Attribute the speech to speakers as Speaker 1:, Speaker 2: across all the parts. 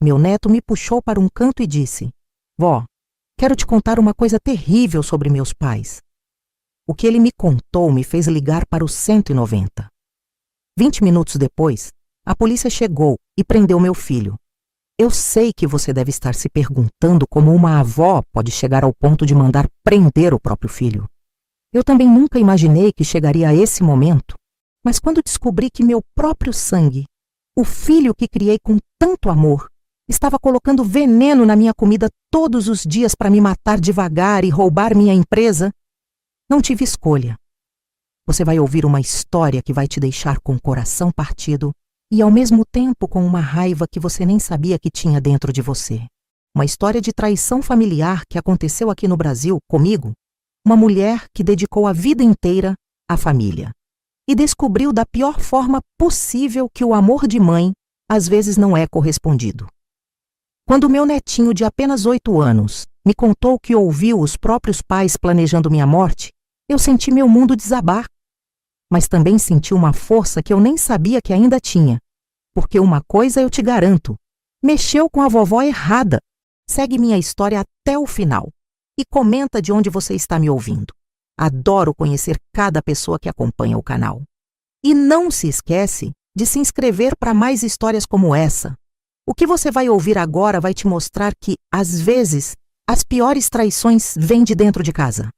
Speaker 1: Meu neto me puxou para um canto e disse: Vó, quero te contar uma coisa terrível sobre meus pais. O que ele me contou me fez ligar para o 190. 20 minutos depois, a polícia chegou e prendeu meu filho. Eu sei que você deve estar se perguntando como uma avó pode chegar ao ponto de mandar prender o próprio filho. Eu também nunca imaginei que chegaria a esse momento, mas quando descobri que meu próprio sangue, o filho que criei com tanto amor, estava colocando veneno na minha comida todos os dias para me matar devagar e roubar minha empresa, não tive escolha. Você vai ouvir uma história que vai te deixar com o coração partido e ao mesmo tempo com uma raiva que você nem sabia que tinha dentro de você. Uma história de traição familiar que aconteceu aqui no Brasil, comigo, uma mulher que dedicou a vida inteira à família e descobriu da pior forma possível que o amor de mãe às vezes não é correspondido. Quando meu netinho de apenas 8 anos me contou que ouviu os próprios pais planejando minha morte, eu senti meu mundo desabar. Mas também senti uma força que eu nem sabia que ainda tinha. Porque uma coisa eu te garanto, mexeu com a vovó errada. Segue minha história até o final e comenta de onde você está me ouvindo. Adoro conhecer cada pessoa que acompanha o canal. E não se esquece de se inscrever para mais histórias como essa. O que você vai ouvir agora vai te mostrar que, às vezes, as piores traições vêm de dentro de casa.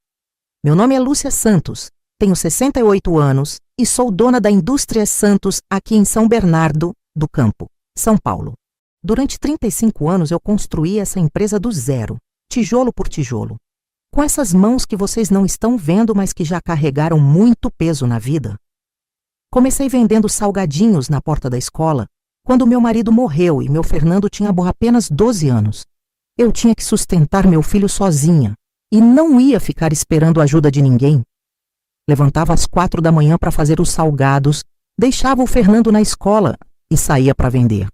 Speaker 1: Meu nome é Lúcia Santos, tenho 68 anos e sou dona da Indústria Santos aqui em São Bernardo do Campo, São Paulo. Durante 35 anos eu construí essa empresa do zero, tijolo por tijolo. Com essas mãos que vocês não estão vendo, mas que já carregaram muito peso na vida. Comecei vendendo salgadinhos na porta da escola, quando meu marido morreu e meu Fernando tinha apenas 12 anos. Eu tinha que sustentar meu filho sozinha e não ia ficar esperando a ajuda de ninguém. Levantava às 4 da manhã para fazer os salgados, deixava o Fernando na escola e saía para vender.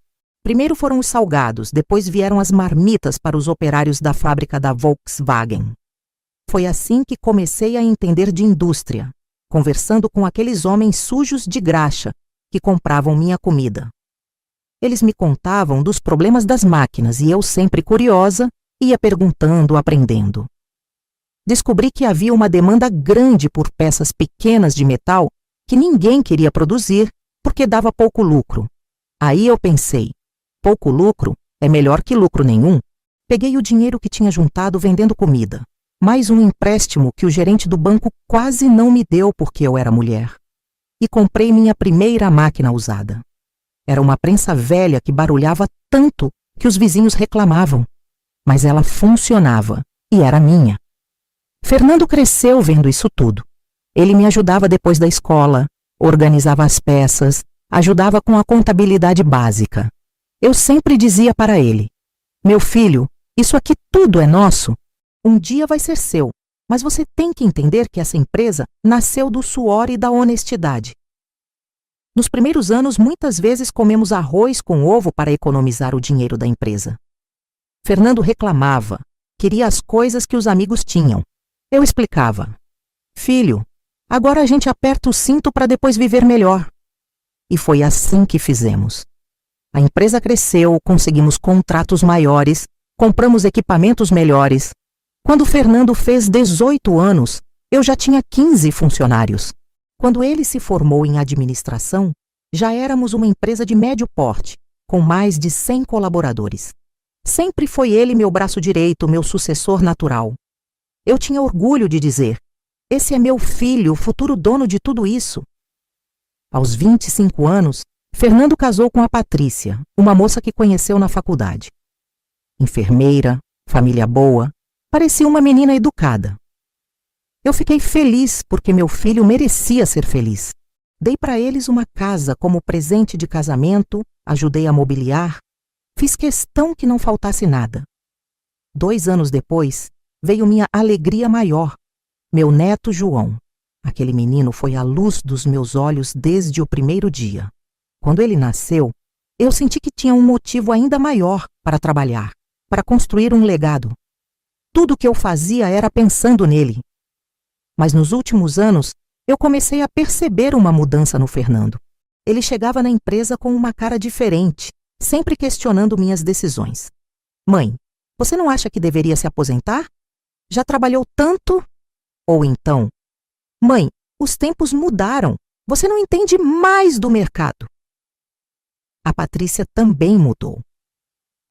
Speaker 1: Primeiro foram os salgados, depois vieram as marmitas para os operários da fábrica da Volkswagen. Foi assim que comecei a entender de indústria, conversando com aqueles homens sujos de graxa que compravam minha comida. Eles me contavam dos problemas das máquinas e eu, sempre curiosa, ia perguntando, aprendendo. Descobri que havia uma demanda grande por peças pequenas de metal que ninguém queria produzir porque dava pouco lucro. Aí eu pensei, pouco lucro é melhor que lucro nenhum. Peguei o dinheiro que tinha juntado vendendo comida, mais um empréstimo que o gerente do banco quase não me deu porque eu era mulher, e comprei minha primeira máquina usada. Era uma prensa velha que barulhava tanto que os vizinhos reclamavam, mas ela funcionava e era minha. Fernando cresceu vendo isso tudo. Ele me ajudava depois da escola, organizava as peças, ajudava com a contabilidade básica. Eu sempre dizia para ele: meu filho, isso aqui tudo é nosso. Um dia vai ser seu, mas você tem que entender que essa empresa nasceu do suor e da honestidade. Nos primeiros anos, muitas vezes comemos arroz com ovo para economizar o dinheiro da empresa. Fernando reclamava, queria as coisas que os amigos tinham. Eu explicava: filho, agora a gente aperta o cinto para depois viver melhor. E foi assim que fizemos. A empresa cresceu, conseguimos contratos maiores, compramos equipamentos melhores. Quando Fernando fez 18 anos, eu já tinha 15 funcionários. Quando ele se formou em administração, já éramos uma empresa de médio porte, com mais de 100 colaboradores. Sempre foi ele meu braço direito, meu sucessor natural. Eu tinha orgulho de dizer: esse é meu filho, o futuro dono de tudo isso. Aos 25 anos, Fernando casou com a Patrícia, uma moça que conheceu na faculdade. Enfermeira, família boa, parecia uma menina educada. Eu fiquei feliz porque meu filho merecia ser feliz. Dei para eles uma casa como presente de casamento, ajudei a mobiliar, fiz questão que não faltasse nada. 2 anos depois, veio minha alegria maior, meu neto João. Aquele menino foi a luz dos meus olhos desde o primeiro dia. Quando ele nasceu, eu senti que tinha um motivo ainda maior para trabalhar, para construir um legado. Tudo o que eu fazia era pensando nele. Mas nos últimos anos, eu comecei a perceber uma mudança no Fernando. Ele chegava na empresa com uma cara diferente, sempre questionando minhas decisões. Mãe, você não acha que deveria se aposentar? Já trabalhou tanto? Ou então, mãe, os tempos mudaram. Você não entende mais do mercado. A Patrícia também mudou.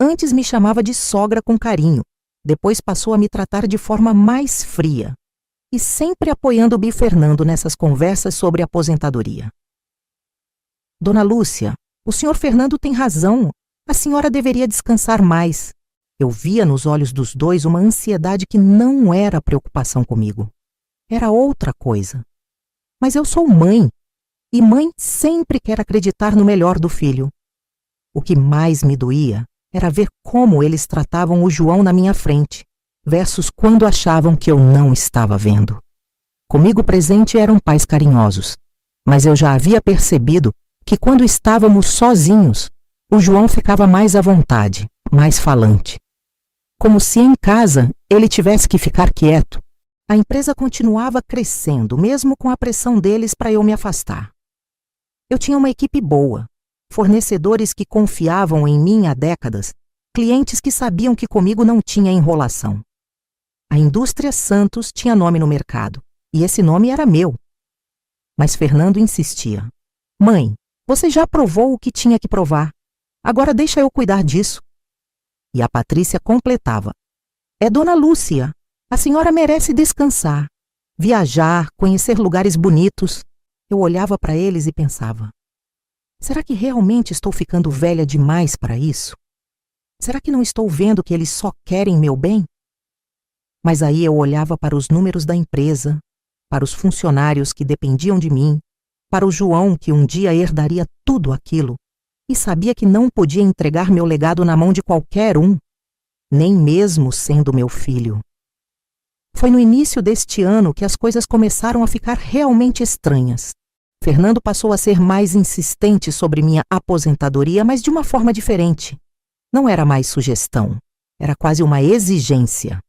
Speaker 1: Antes me chamava de sogra com carinho, depois passou a me tratar de forma mais fria e sempre apoiando-me e Fernando nessas conversas sobre aposentadoria. Dona Lúcia, o senhor Fernando tem razão. A senhora deveria descansar mais. Eu via nos olhos dos dois uma ansiedade que não era preocupação comigo. Era outra coisa. Mas eu sou mãe, e mãe sempre quer acreditar no melhor do filho. O que mais me doía era ver como eles tratavam o João na minha frente, versus quando achavam que eu não estava vendo. Comigo presente eram pais carinhosos, mas eu já havia percebido que quando estávamos sozinhos, o João ficava mais à vontade, mais falante. Como se em casa ele tivesse que ficar quieto. A empresa continuava crescendo, mesmo com a pressão deles para eu me afastar. Eu tinha uma equipe boa, fornecedores que confiavam em mim há décadas, clientes que sabiam que comigo não tinha enrolação. A indústria Santos tinha nome no mercado, e esse nome era meu. Mas Fernando insistia. Mãe, você já provou o que tinha que provar. Agora deixa eu cuidar disso. E a Patrícia completava. É Dona Lúcia. A senhora merece descansar, viajar, conhecer lugares bonitos. Eu olhava para eles e pensava, será que realmente estou ficando velha demais para isso? Será que não estou vendo que eles só querem meu bem? Mas aí eu olhava para os números da empresa, para os funcionários que dependiam de mim, para o João que um dia herdaria tudo aquilo, e sabia que não podia entregar meu legado na mão de qualquer um, nem mesmo sendo meu filho. Foi no início deste ano que as coisas começaram a ficar realmente estranhas. Fernando passou a ser mais insistente sobre minha aposentadoria, mas de uma forma diferente. Não era mais sugestão, era quase uma exigência.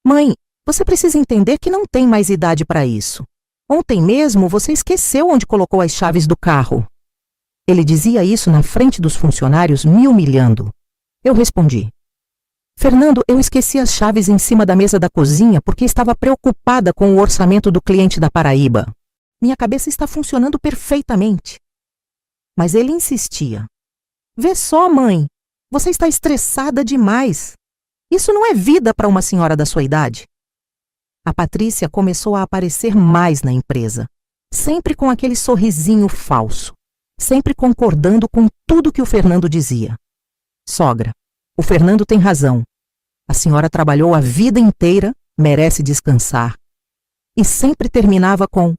Speaker 1: Mãe, você precisa entender que não tem mais idade para isso. Ontem mesmo você esqueceu onde colocou as chaves do carro. Ele dizia isso na frente dos funcionários, me humilhando. Eu respondi. Fernando, eu esqueci as chaves em cima da mesa da cozinha porque estava preocupada com o orçamento do cliente da Paraíba. Minha cabeça está funcionando perfeitamente. Mas ele insistia. Vê só, mãe, você está estressada demais. Isso não é vida para uma senhora da sua idade. A Patrícia começou a aparecer mais na empresa, sempre com aquele sorrisinho falso, sempre concordando com tudo que o Fernando dizia. Sogra, o Fernando tem razão. A senhora trabalhou a vida inteira, merece descansar. E sempre terminava com: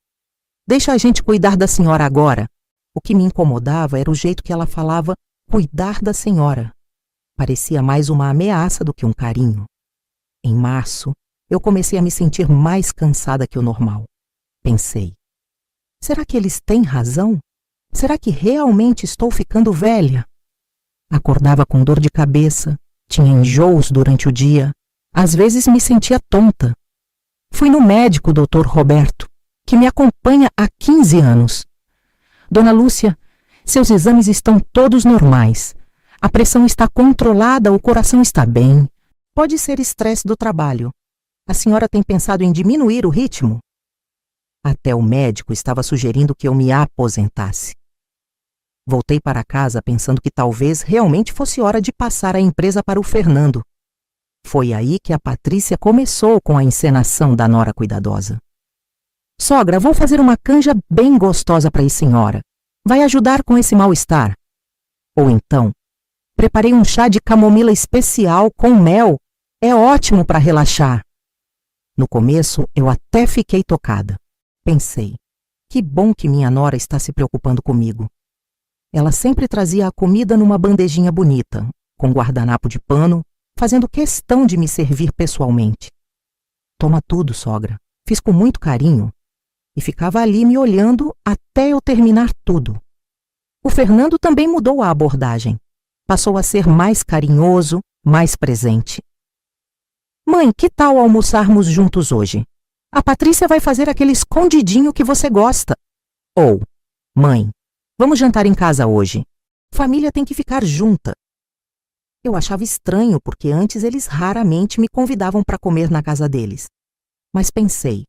Speaker 1: deixa a gente cuidar da senhora agora. O que me incomodava era o jeito que ela falava cuidar da senhora. Parecia mais uma ameaça do que um carinho. Em março, eu comecei a me sentir mais cansada que o normal. Pensei, será que eles têm razão? Será que realmente estou ficando velha? Acordava com dor de cabeça, tinha enjoos durante o dia, às vezes me sentia tonta. Fui no médico, Dr. Roberto, que me acompanha há 15 anos. Dona Lúcia, seus exames estão todos normais. A pressão está controlada, o coração está bem. Pode ser estresse do trabalho. A senhora tem pensado em diminuir o ritmo? Até o médico estava sugerindo que eu me aposentasse. Voltei para casa pensando que talvez realmente fosse hora de passar a empresa para o Fernando. Foi aí que a Patrícia começou com a encenação da nora cuidadosa. Sogra, vou fazer uma canja bem gostosa para a senhora. Vai ajudar com esse mal-estar. Ou então, preparei um chá de camomila especial com mel. É ótimo para relaxar. No começo, eu até fiquei tocada. Pensei, que bom que minha nora está se preocupando comigo. Ela sempre trazia a comida numa bandejinha bonita, com guardanapo de pano, fazendo questão de me servir pessoalmente. Toma tudo, sogra. Fiz com muito carinho. E ficava ali me olhando até eu terminar tudo. O Fernando também mudou a abordagem. Passou a ser mais carinhoso, mais presente. Mãe, que tal almoçarmos juntos hoje? A Patrícia vai fazer aquele escondidinho que você gosta. Ou, mãe, vamos jantar em casa hoje. Família tem que ficar junta. Eu achava estranho porque antes eles raramente me convidavam para comer na casa deles. Mas pensei,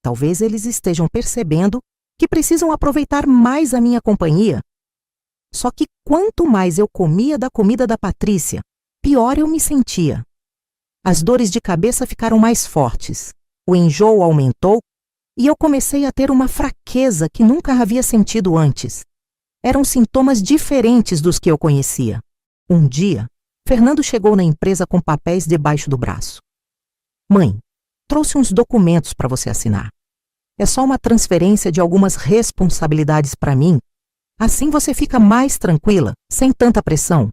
Speaker 1: talvez eles estejam percebendo que precisam aproveitar mais a minha companhia. Só que quanto mais eu comia da comida da Patrícia, pior eu me sentia. As dores de cabeça ficaram mais fortes, o enjoo aumentou e eu comecei a ter uma fraqueza que nunca havia sentido antes. Eram sintomas diferentes dos que eu conhecia. Um dia, Fernando chegou na empresa com papéis debaixo do braço. Mãe, trouxe uns documentos para você assinar. É só uma transferência de algumas responsabilidades para mim. Assim você fica mais tranquila, sem tanta pressão.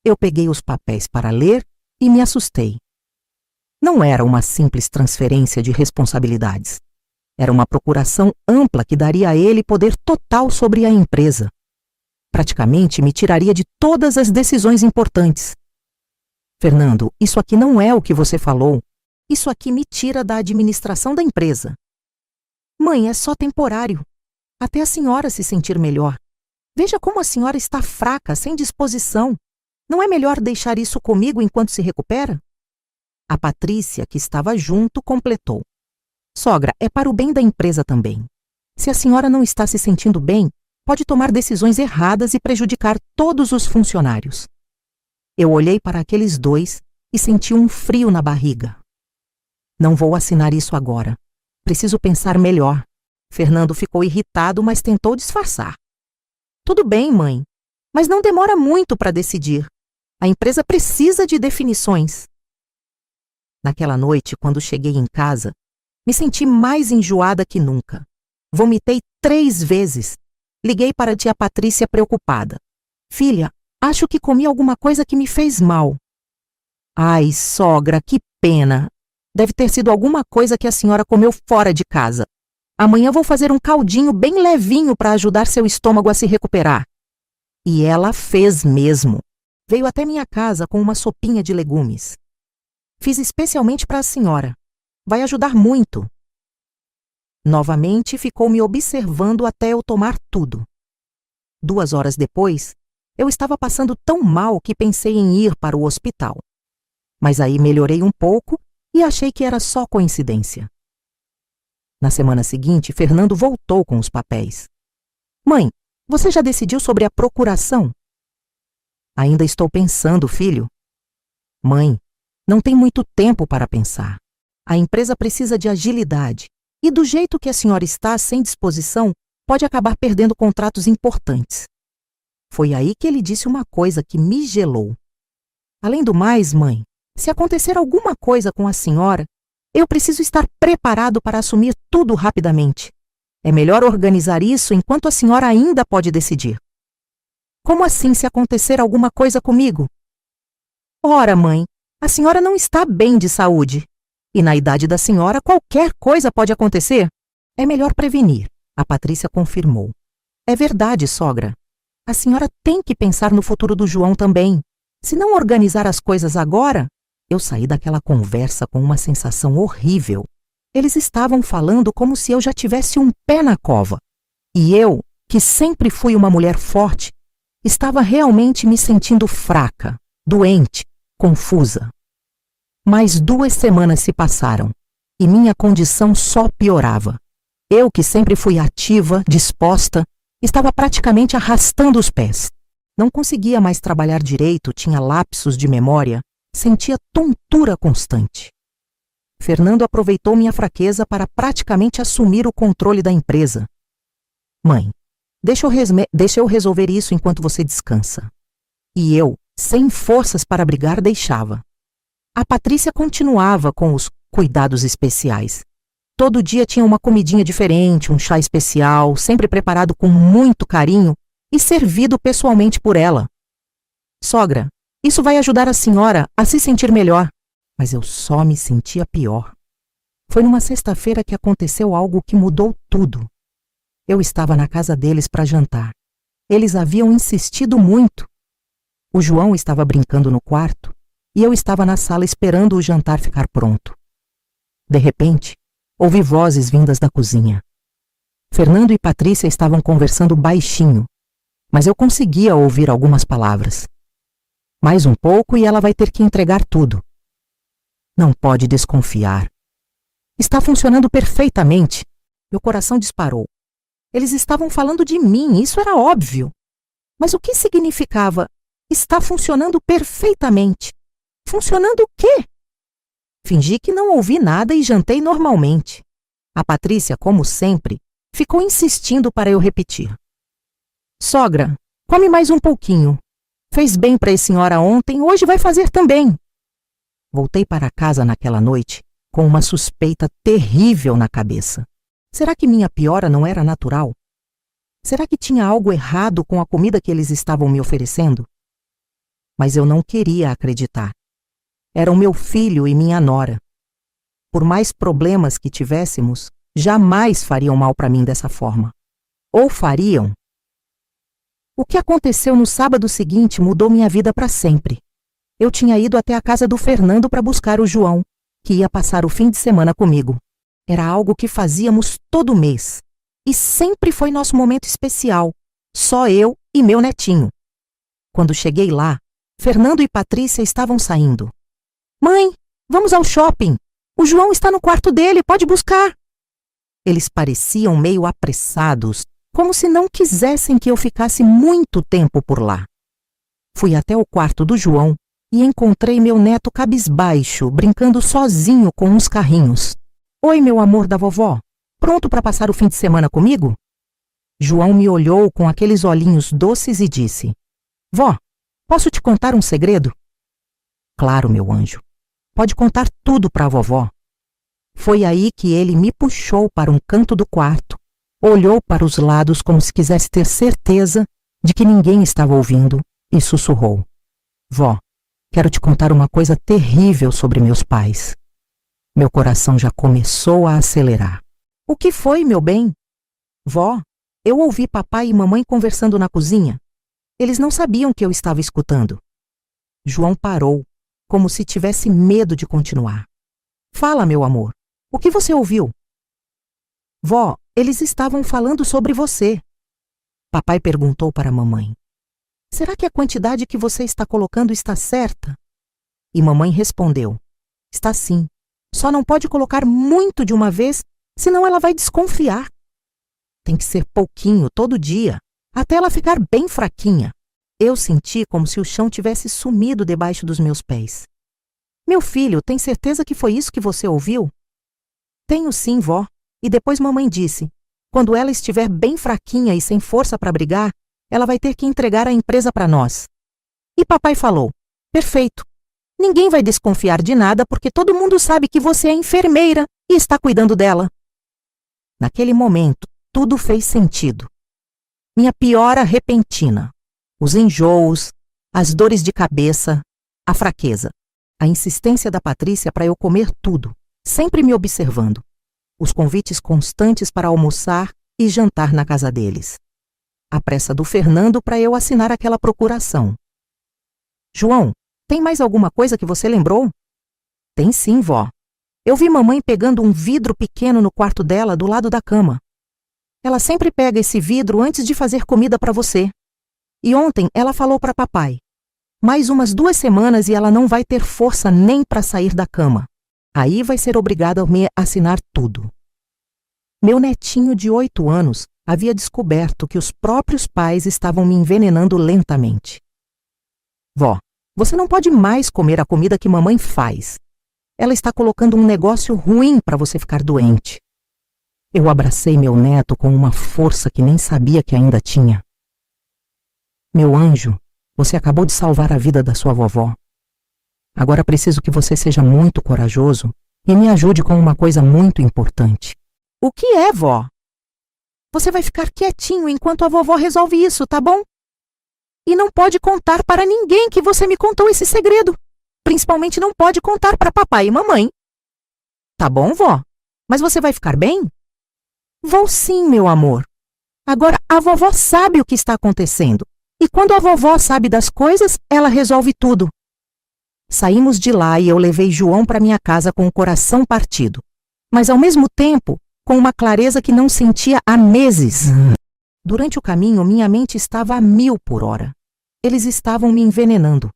Speaker 1: Eu peguei os papéis para ler e me assustei. Não era uma simples transferência de responsabilidades. Era uma procuração ampla que daria a ele poder total sobre a empresa. Praticamente me tiraria de todas as decisões importantes. Fernando, isso aqui não é o que você falou. Isso aqui me tira da administração da empresa. Mãe, é só temporário. Até a senhora se sentir melhor. Veja como a senhora está fraca, sem disposição. Não é melhor deixar isso comigo enquanto se recupera? A Patrícia, que estava junto, completou. Sogra, é para o bem da empresa também. Se a senhora não está se sentindo bem, pode tomar decisões erradas e prejudicar todos os funcionários. Eu olhei para aqueles dois e senti um frio na barriga. Não vou assinar isso agora. Preciso pensar melhor. Fernando ficou irritado, mas tentou disfarçar. Tudo bem, mãe, mas não demora muito para decidir. A empresa precisa de definições. Naquela noite, quando cheguei em casa, me senti mais enjoada que nunca. Vomitei 3 vezes. Liguei para a tia Patrícia preocupada. Filha, acho que comi alguma coisa que me fez mal. Ai, sogra, que pena. Deve ter sido alguma coisa que a senhora comeu fora de casa. Amanhã vou fazer um caldinho bem levinho para ajudar seu estômago a se recuperar. E ela fez mesmo. Veio até minha casa com uma sopinha de legumes. Fiz especialmente para a senhora. Vai ajudar muito. Novamente ficou me observando até eu tomar tudo. 2 horas depois, eu estava passando tão mal que pensei em ir para o hospital. Mas aí melhorei um pouco e achei que era só coincidência. Na semana seguinte, Fernando voltou com os papéis. Mãe, você já decidiu sobre a procuração? Ainda estou pensando, filho. Mãe, não tem muito tempo para pensar. A empresa precisa de agilidade. E do jeito que a senhora está, sem disposição, pode acabar perdendo contratos importantes. Foi aí que ele disse uma coisa que me gelou. Além do mais, mãe, se acontecer alguma coisa com a senhora, eu preciso estar preparado para assumir tudo rapidamente. É melhor organizar isso enquanto a senhora ainda pode decidir. Como assim se acontecer alguma coisa comigo? Ora, mãe, a senhora não está bem de saúde. E na idade da senhora, qualquer coisa pode acontecer. É melhor prevenir, a Patrícia confirmou. É verdade, sogra. A senhora tem que pensar no futuro do João também. Se não organizar as coisas agora... Eu saí daquela conversa com uma sensação horrível. Eles estavam falando como se eu já tivesse um pé na cova. E eu, que sempre fui uma mulher forte, estava realmente me sentindo fraca, doente, confusa. Mais 2 semanas se passaram e minha condição só piorava. Eu, que sempre fui ativa, disposta, estava praticamente arrastando os pés. Não conseguia mais trabalhar direito, tinha lapsos de memória, sentia tontura constante. Fernando aproveitou minha fraqueza para praticamente assumir o controle da empresa. Mãe, deixa eu resolver isso enquanto você descansa. E eu, sem forças para brigar, deixava. A Patrícia continuava com os cuidados especiais. Todo dia tinha uma comidinha diferente, um chá especial, sempre preparado com muito carinho e servido pessoalmente por ela. Sogra, isso vai ajudar a senhora a se sentir melhor. Mas eu só me sentia pior. Foi numa sexta-feira que aconteceu algo que mudou tudo. Eu estava na casa deles para jantar. Eles haviam insistido muito. O João estava brincando no quarto e eu estava na sala esperando o jantar ficar pronto. De repente, ouvi vozes vindas da cozinha. Fernando e Patrícia estavam conversando baixinho. mas eu conseguia ouvir algumas palavras. Mais um pouco e ela vai ter que entregar tudo. Não pode desconfiar. Está funcionando perfeitamente. Meu coração disparou. Eles estavam falando de mim, isso era óbvio. Mas o que significava? Está funcionando perfeitamente. Funcionando o quê? Fingi que não ouvi nada e jantei normalmente. A Patrícia, como sempre, ficou insistindo para eu repetir. Sogra, come mais um pouquinho. Fez bem para a senhora ontem, hoje vai fazer também. Voltei para casa naquela noite com uma suspeita terrível na cabeça. Será que minha piora não era natural? Será que tinha algo errado com a comida que eles estavam me oferecendo? Mas eu não queria acreditar. Eram meu filho e minha nora. Por mais problemas que tivéssemos, jamais fariam mal para mim dessa forma. Ou fariam? O que aconteceu no sábado seguinte mudou minha vida para sempre. Eu tinha ido até a casa do Fernando para buscar o João, que ia passar o fim de semana comigo. Era algo que fazíamos todo mês. E sempre foi nosso momento especial. Só eu e meu netinho. Quando cheguei lá, Fernando e Patrícia estavam saindo. Mãe, vamos ao shopping. O João está no quarto dele, pode buscar. Eles pareciam meio apressados, como se não quisessem que eu ficasse muito tempo por lá. Fui até o quarto do João e encontrei meu neto cabisbaixo, brincando sozinho com uns carrinhos. Oi, meu amor da vovó, pronto para passar o fim de semana comigo? João me olhou com aqueles olhinhos doces e disse: Vó, posso te contar um segredo? Claro, meu anjo, pode contar tudo para a vovó. Foi aí que ele me puxou para um canto do quarto, olhou para os lados como se quisesse ter certeza de que ninguém estava ouvindo e sussurrou: Vó, quero te contar uma coisa terrível sobre meus pais. Meu coração já começou a acelerar. O que foi, meu bem? Vó, eu ouvi papai e mamãe conversando na cozinha. Eles não sabiam que eu estava escutando. João parou, como se tivesse medo de continuar. Fala, meu amor, o que você ouviu? Vó, eles estavam falando sobre você. Papai perguntou para a mamãe: Será que a quantidade que você está colocando está certa? E mamãe respondeu: Está sim. Só não pode colocar muito de uma vez, senão ela vai desconfiar. Tem que ser pouquinho todo dia, até ela ficar bem fraquinha. Eu senti como se o chão tivesse sumido debaixo dos meus pés. Meu filho, tem certeza que foi isso que você ouviu? Tenho sim, vó. E depois mamãe disse: quando ela estiver bem fraquinha e sem força para brigar, ela vai ter que entregar a empresa para nós. E papai falou: perfeito. Ninguém vai desconfiar de nada porque todo mundo sabe que você é enfermeira e está cuidando dela. Naquele momento, tudo fez sentido. Minha piora repentina, os enjoos, as dores de cabeça, a fraqueza, a insistência da Patrícia para eu comer tudo, sempre me observando, os convites constantes para almoçar e jantar na casa deles, a pressa do Fernando para eu assinar aquela procuração. João, tem mais alguma coisa que você lembrou? Tem sim, vó. Eu vi mamãe pegando um vidro pequeno no quarto dela, do lado da cama. Ela sempre pega esse vidro antes de fazer comida para você. E ontem ela falou para papai: mais umas 2 semanas e ela não vai ter força nem para sair da cama. Aí vai ser obrigada a me assinar tudo. Meu netinho de 8 anos havia descoberto que os próprios pais estavam me envenenando lentamente. Vó, você não pode mais comer a comida que mamãe faz. Ela está colocando um negócio ruim para você ficar doente. Eu abracei meu neto com uma força que nem sabia que ainda tinha. Meu anjo, você acabou de salvar a vida da sua vovó. Agora preciso que você seja muito corajoso e me ajude com uma coisa muito importante. O que é, vó? Você vai ficar quietinho enquanto a vovó resolve isso, tá bom? E não pode contar para ninguém que você me contou esse segredo. Principalmente não pode contar para papai e mamãe. Tá bom, vó? Mas você vai ficar bem? Vou sim, meu amor. Agora a vovó sabe o que está acontecendo. E quando a vovó sabe das coisas, ela resolve tudo. Saímos de lá e eu levei João para minha casa com o coração partido. Mas ao mesmo tempo, com uma clareza que não sentia há meses. Durante o caminho, minha mente estava a 1000 por hora. Eles estavam me envenenando.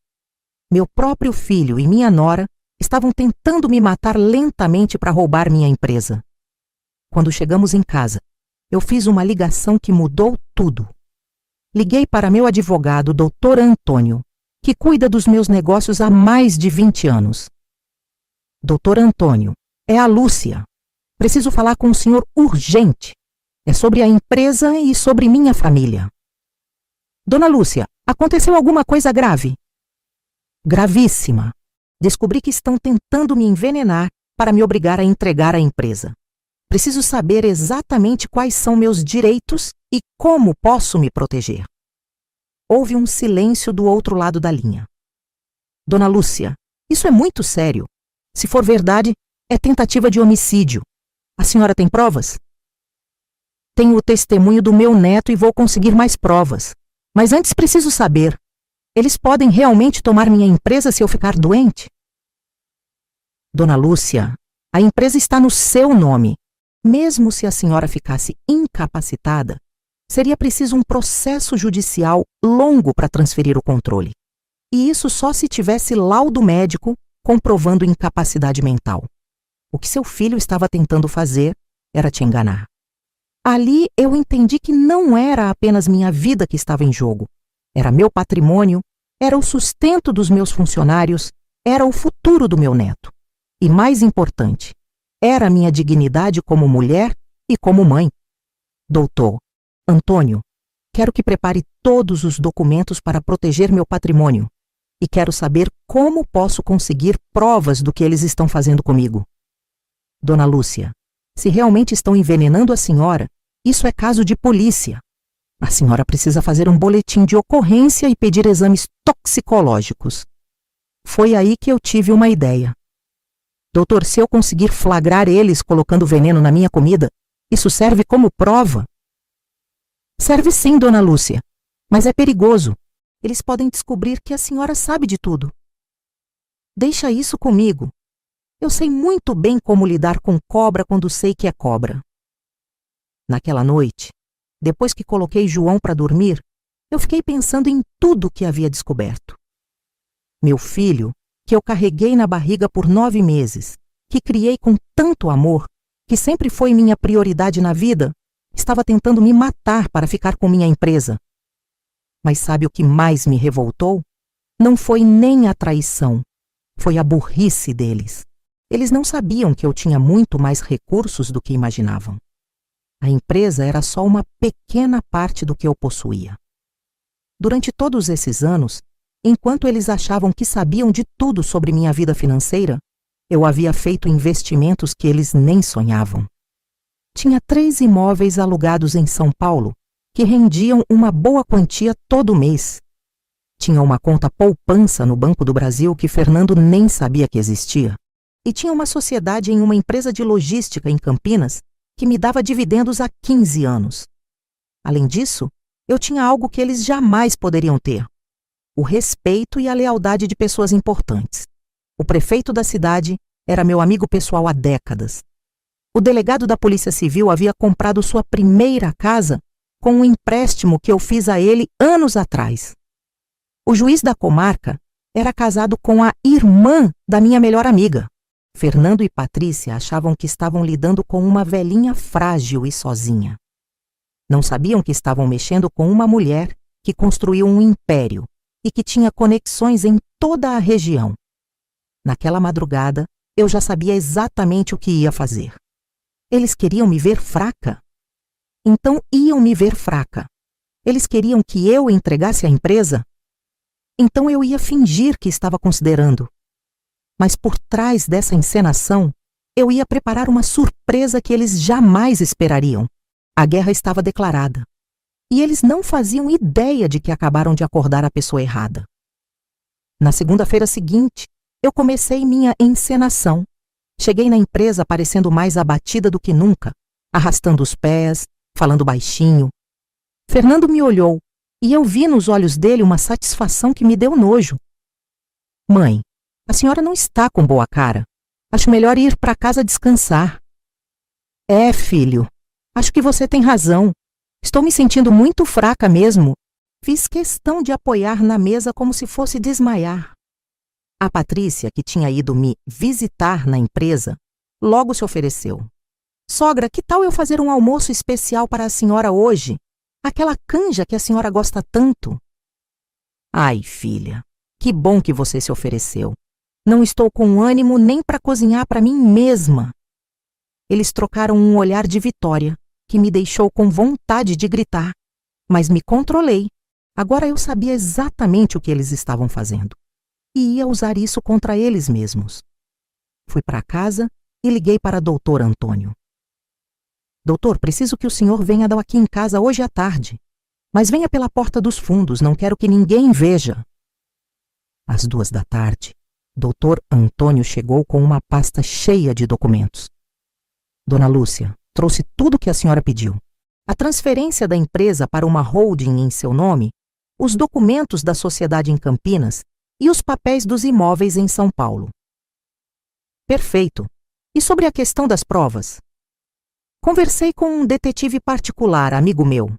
Speaker 1: Meu próprio filho e minha nora estavam tentando me matar lentamente para roubar minha empresa. Quando chegamos em casa, eu fiz uma ligação que mudou tudo. Liguei para meu advogado, Dr. Antônio, que cuida dos meus negócios há mais de 20 anos. Dr. Antônio, é a Lúcia. Preciso falar com o senhor urgente. É sobre a empresa e sobre minha família. Dona Lúcia, aconteceu alguma coisa grave? Gravíssima. Descobri que estão tentando me envenenar para me obrigar a entregar a empresa. Preciso saber exatamente quais são meus direitos e como posso me proteger. Houve um silêncio do outro lado da linha. Dona Lúcia, isso é muito sério. Se for verdade, é tentativa de homicídio. A senhora tem provas? Tenho o testemunho do meu neto e vou conseguir mais provas. Mas antes preciso saber, eles podem realmente tomar minha empresa se eu ficar doente? Dona Lúcia, a empresa está no seu nome. Mesmo se a senhora ficasse incapacitada, seria preciso um processo judicial longo para transferir o controle. E isso só se tivesse laudo médico comprovando incapacidade mental. O que seu filho estava tentando fazer era te enganar. Ali eu entendi que não era apenas minha vida que estava em jogo. Era meu patrimônio, era o sustento dos meus funcionários, era o futuro do meu neto. E mais importante, era a minha dignidade como mulher e como mãe. Doutor Antônio, quero que prepare todos os documentos para proteger meu patrimônio e quero saber como posso conseguir provas do que eles estão fazendo comigo. Dona Lúcia, se realmente estão envenenando a senhora, isso é caso de polícia. A senhora precisa fazer um boletim de ocorrência e pedir exames toxicológicos. Foi aí que eu tive uma ideia. Doutor, se eu conseguir flagrar eles colocando veneno na minha comida, isso serve como prova? Serve sim, Dona Lúcia, mas é perigoso. Eles podem descobrir que a senhora sabe de tudo. Deixa isso comigo. Eu sei muito bem como lidar com cobra quando sei que é cobra. Naquela noite, depois que coloquei João para dormir, eu fiquei pensando em tudo que havia descoberto. Meu filho, que eu carreguei na barriga por 9 meses, que criei com tanto amor, que sempre foi minha prioridade na vida, estava tentando me matar para ficar com minha empresa. Mas sabe o que mais me revoltou? Não foi nem a traição, foi a burrice deles. Eles não sabiam que eu tinha muito mais recursos do que imaginavam. A empresa era só uma pequena parte do que eu possuía. Durante todos esses anos, enquanto eles achavam que sabiam de tudo sobre minha vida financeira, eu havia feito investimentos que eles nem sonhavam. Tinha 3 imóveis alugados em São Paulo, que rendiam uma boa quantia todo mês. Tinha uma conta poupança no Banco do Brasil que Fernando nem sabia que existia. E tinha uma sociedade em uma empresa de logística em Campinas que me dava dividendos há 15 anos. Além disso, eu tinha algo que eles jamais poderiam ter: o respeito e a lealdade de pessoas importantes. O prefeito da cidade era meu amigo pessoal há décadas. O delegado da Polícia Civil havia comprado sua primeira casa com um empréstimo que eu fiz a ele anos atrás. O juiz da comarca era casado com a irmã da minha melhor amiga. Fernando e Patrícia achavam que estavam lidando com uma velhinha frágil e sozinha. Não sabiam que estavam mexendo com uma mulher que construiu um império e que tinha conexões em toda a região. Naquela madrugada, eu já sabia exatamente o que ia fazer. Eles queriam me ver fraca. Então iam me ver fraca. Eles queriam que eu entregasse a empresa? Então eu ia fingir que estava considerando. Mas por trás dessa encenação, eu ia preparar uma surpresa que eles jamais esperariam. A guerra estava declarada. E eles não faziam ideia de que acabaram de acordar a pessoa errada. Na segunda-feira seguinte, eu comecei minha encenação. Cheguei na empresa parecendo mais abatida do que nunca, arrastando os pés, falando baixinho. Fernando me olhou e eu vi nos olhos dele uma satisfação que me deu nojo. Mãe, a senhora não está com boa cara. Acho melhor ir para casa descansar. É, filho, acho que você tem razão. Estou me sentindo muito fraca mesmo. Fiz questão de apoiar na mesa como se fosse desmaiar. A Patrícia, que tinha ido me visitar na empresa, logo se ofereceu. Sogra, que tal eu fazer um almoço especial para a senhora hoje? Aquela canja que a senhora gosta tanto. Ai, filha, que bom que você se ofereceu. Não estou com ânimo nem para cozinhar para mim mesma. Eles trocaram um olhar de vitória, que me deixou com vontade de gritar. Mas me controlei. Agora eu sabia exatamente o que eles estavam fazendo. E ia usar isso contra eles mesmos. Fui para casa e liguei para Dr. Antônio. Doutor, preciso que o senhor venha aqui em casa hoje à tarde. Mas venha pela porta dos fundos, não quero que ninguém veja. Às 14h, Dr. Antônio chegou com uma pasta cheia de documentos. Dona Lúcia, trouxe tudo o que a senhora pediu. A transferência da empresa para uma holding em seu nome, os documentos da sociedade em Campinas e os papéis dos imóveis em São Paulo. Perfeito. E sobre a questão das provas? Conversei com um detetive particular, amigo meu.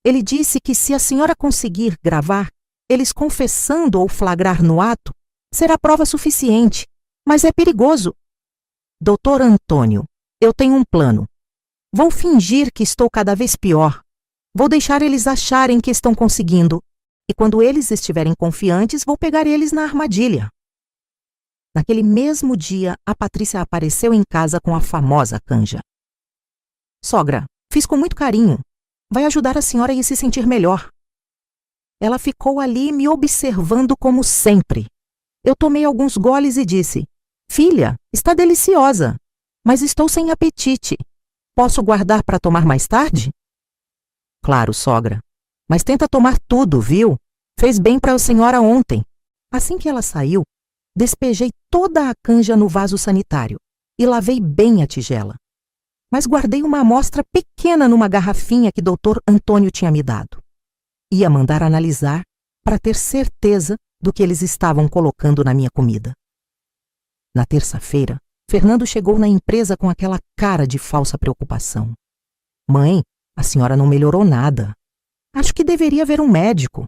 Speaker 1: Ele disse que se a senhora conseguir gravar, eles confessando ou flagrar no ato, será prova suficiente, mas é perigoso. Doutor Antônio, eu tenho um plano. Vou fingir que estou cada vez pior. Vou deixar eles acharem que estão conseguindo. E quando eles estiverem confiantes, vou pegar eles na armadilha. Naquele mesmo dia, a Patrícia apareceu em casa com a famosa canja. Sogra, fiz com muito carinho. Vai ajudar a senhora a se sentir melhor. Ela ficou ali me observando como sempre. Eu tomei alguns goles e disse: Filha, está deliciosa, mas estou sem apetite. Posso guardar para tomar mais tarde? Claro, sogra. Mas tenta tomar tudo, viu? Fez bem para a senhora ontem. Assim que ela saiu, despejei toda a canja no vaso sanitário e lavei bem a tigela. Mas guardei uma amostra pequena numa garrafinha que Dr. Antônio tinha me dado. Ia mandar analisar para ter certeza do que eles estavam colocando na minha comida. Na terça-feira, Fernando chegou na empresa com aquela cara de falsa preocupação. Mãe, a senhora não melhorou nada. Acho que deveria ver um médico.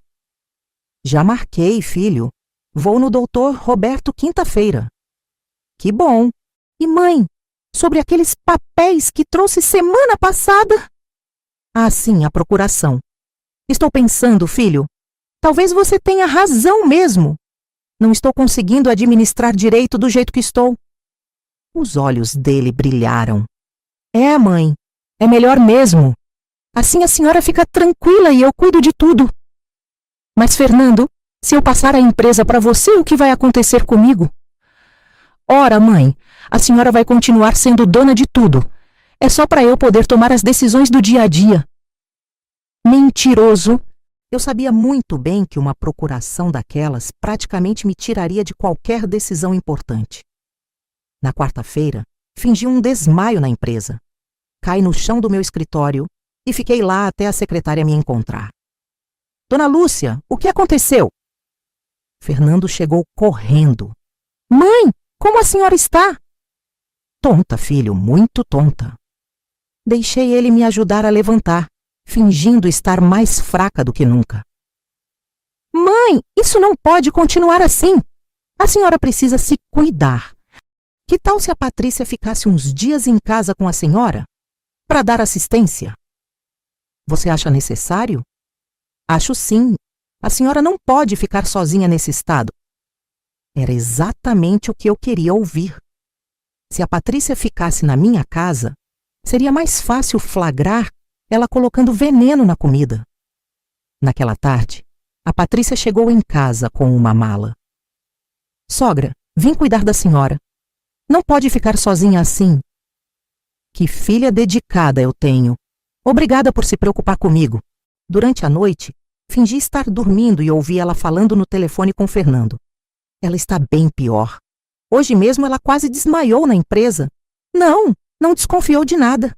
Speaker 1: Já marquei, filho. Vou no doutor Roberto quinta-feira. Que bom. E mãe, sobre aqueles papéis que trouxe semana passada? Ah, sim, a procuração. Estou pensando, filho, talvez você tenha razão mesmo. Não estou conseguindo administrar direito do jeito que estou. Os olhos dele brilharam. É, mãe, é melhor mesmo. Assim a senhora fica tranquila e eu cuido de tudo. Mas, Fernando, se eu passar a empresa para você, o que vai acontecer comigo? Ora, mãe, a senhora vai continuar sendo dona de tudo. É só para eu poder tomar as decisões do dia a dia. Mentiroso! Eu sabia muito bem que uma procuração daquelas praticamente me tiraria de qualquer decisão importante. Na quarta-feira, fingi um desmaio na empresa. Caí no chão do meu escritório e fiquei lá até a secretária me encontrar. Dona Lúcia, o que aconteceu? Fernando chegou correndo. Mãe, como a senhora está? Tonta, filho, muito tonta. Deixei ele me ajudar a levantar, fingindo estar mais fraca do que nunca. Mãe, isso não pode continuar assim. A senhora precisa se cuidar. Que tal se a Patrícia ficasse uns dias em casa com a senhora? Para dar assistência? Você acha necessário? Acho sim. A senhora não pode ficar sozinha nesse estado. Era exatamente o que eu queria ouvir. Se a Patrícia ficasse na minha casa, seria mais fácil flagrar ela colocando veneno na comida. Naquela tarde, a Patrícia chegou em casa com uma mala. Sogra, vim cuidar da senhora. Não pode ficar sozinha assim. Que filha dedicada eu tenho. Obrigada por se preocupar comigo. Durante a noite, fingi estar dormindo e ouvi ela falando no telefone com Fernando. Ela está bem pior. Hoje mesmo ela quase desmaiou na empresa. Não desconfiou de nada.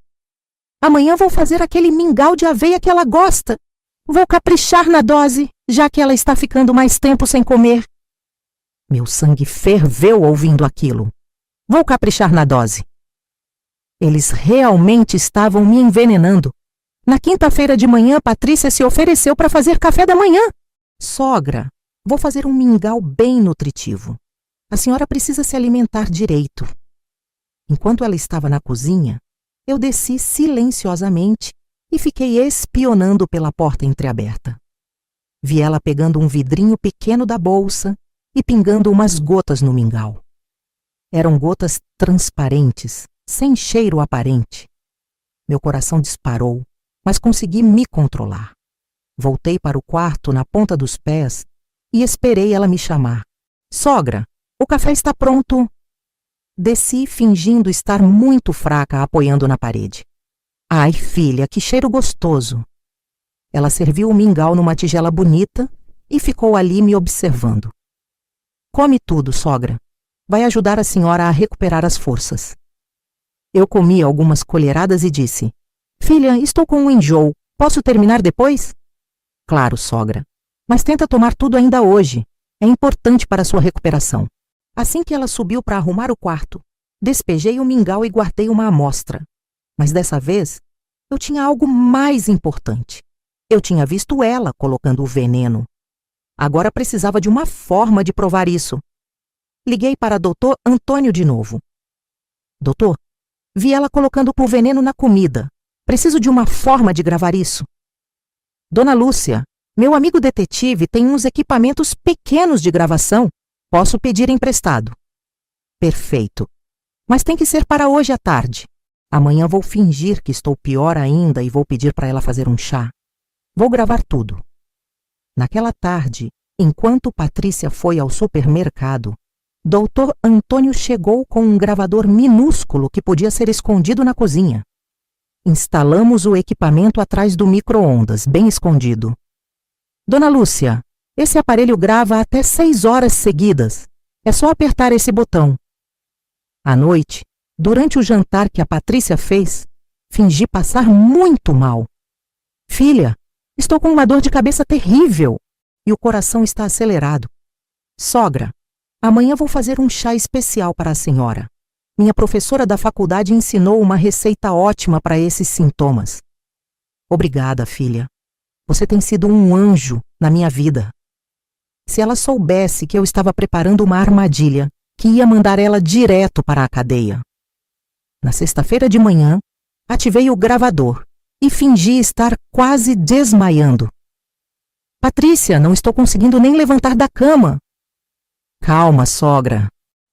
Speaker 1: Amanhã vou fazer aquele mingau de aveia que ela gosta. Vou caprichar na dose, já que ela está ficando mais tempo sem comer. Meu sangue ferveu ouvindo aquilo. Vou caprichar na dose. Eles realmente estavam me envenenando. Na quinta-feira de manhã, Patrícia se ofereceu para fazer café da manhã. Sogra, vou fazer um mingau bem nutritivo. A senhora precisa se alimentar direito. Enquanto ela estava na cozinha, eu desci silenciosamente e fiquei espionando pela porta entreaberta. Vi ela pegando um vidrinho pequeno da bolsa e pingando umas gotas no mingau. Eram gotas transparentes, sem cheiro aparente. Meu coração disparou, mas consegui me controlar. Voltei para o quarto na ponta dos pés e esperei ela me chamar. Sogra, o café está pronto. Desci fingindo estar muito fraca, apoiando na parede. Ai, filha, que cheiro gostoso. Ela serviu o mingau numa tigela bonita e ficou ali me observando. Come tudo, sogra. Vai ajudar a senhora a recuperar as forças. Eu comi algumas colheradas e disse: Filha, estou com um enjoo. Posso terminar depois? Claro, sogra. Mas tenta tomar tudo ainda hoje. É importante para a sua recuperação. Assim que ela subiu para arrumar o quarto, despejei o mingau e guardei uma amostra. Mas dessa vez, eu tinha algo mais importante. Eu tinha visto ela colocando o veneno. Agora precisava de uma forma de provar isso. Liguei para Dr. Antônio de novo. Doutor, vi ela colocando o veneno na comida. Preciso de uma forma de gravar isso. Dona Lúcia, meu amigo detetive tem uns equipamentos pequenos de gravação. Posso pedir emprestado. Perfeito. Mas tem que ser para hoje à tarde. Amanhã vou fingir que estou pior ainda e vou pedir para ela fazer um chá. Vou gravar tudo. Naquela tarde, enquanto Patrícia foi ao supermercado, Dr. Antônio chegou com um gravador minúsculo que podia ser escondido na cozinha. Instalamos o equipamento atrás do micro-ondas, bem escondido. Dona Lúcia, esse aparelho grava até 6 horas seguidas. É só apertar esse botão. À noite, durante o jantar que a Patrícia fez, fingi passar muito mal. Filha, estou com uma dor de cabeça terrível e o coração está acelerado. Sogra, amanhã vou fazer um chá especial para a senhora. Minha professora da faculdade ensinou uma receita ótima para esses sintomas. Obrigada, filha. Você tem sido um anjo na minha vida. Se ela soubesse que eu estava preparando uma armadilha que ia mandar ela direto para a cadeia. Na sexta-feira de manhã, ativei o gravador e fingi estar quase desmaiando. Patrícia, não estou conseguindo nem levantar da cama. Calma, sogra.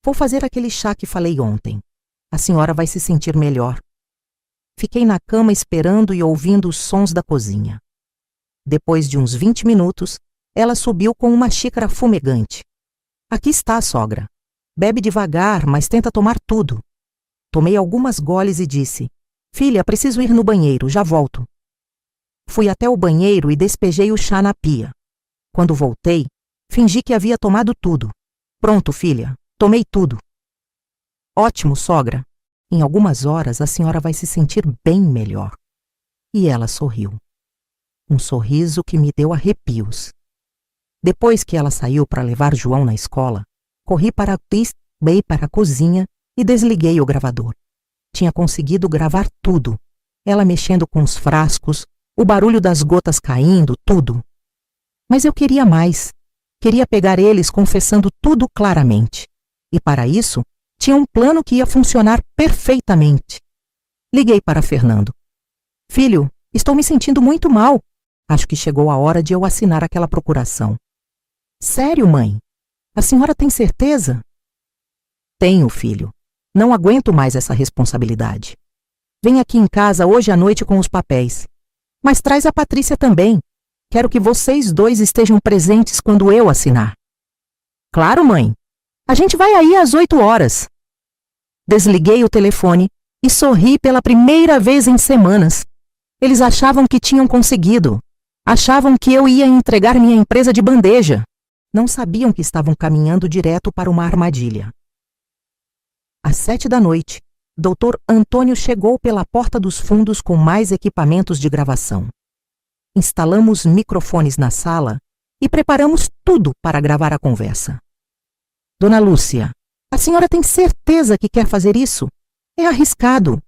Speaker 1: Vou fazer aquele chá que falei ontem. A senhora vai se sentir melhor. Fiquei na cama esperando e ouvindo os sons da cozinha. Depois de uns 20 minutos, ela subiu com uma xícara fumegante. Aqui está, sogra. Bebe devagar, mas tenta tomar tudo. Tomei algumas goles e disse: Filha, preciso ir no banheiro, já volto. Fui até o banheiro e despejei o chá na pia. Quando voltei, fingi que havia tomado tudo. Pronto, filha, tomei tudo. Ótimo, sogra. Em algumas horas a senhora vai se sentir bem melhor. E ela sorriu. Um sorriso que me deu arrepios. Depois que ela saiu para levar João na escola, corri para a cozinha e desliguei o gravador. Tinha conseguido gravar tudo. Ela mexendo com os frascos, o barulho das gotas caindo, tudo. Mas eu queria mais. Queria pegar eles confessando tudo claramente. E para isso, tinha um plano que ia funcionar perfeitamente. Liguei para Fernando. Filho, estou me sentindo muito mal. Acho que chegou a hora de eu assinar aquela procuração. Sério, mãe? A senhora tem certeza? Tenho, filho. Não aguento mais essa responsabilidade. Vem aqui em casa hoje à noite com os papéis. Mas traz a Patrícia também. Quero que vocês dois estejam presentes quando eu assinar. Claro, mãe. A gente vai aí às 8 horas. Desliguei o telefone e sorri pela primeira vez em semanas. Eles achavam que tinham conseguido. Achavam que eu ia entregar minha empresa de bandeja. Não sabiam que estavam caminhando direto para uma armadilha. Às 7 da noite, Dr. Antônio chegou pela porta dos fundos com mais equipamentos de gravação. Instalamos microfones na sala e preparamos tudo para gravar a conversa. Dona Lúcia, a senhora tem certeza que quer fazer isso? É arriscado.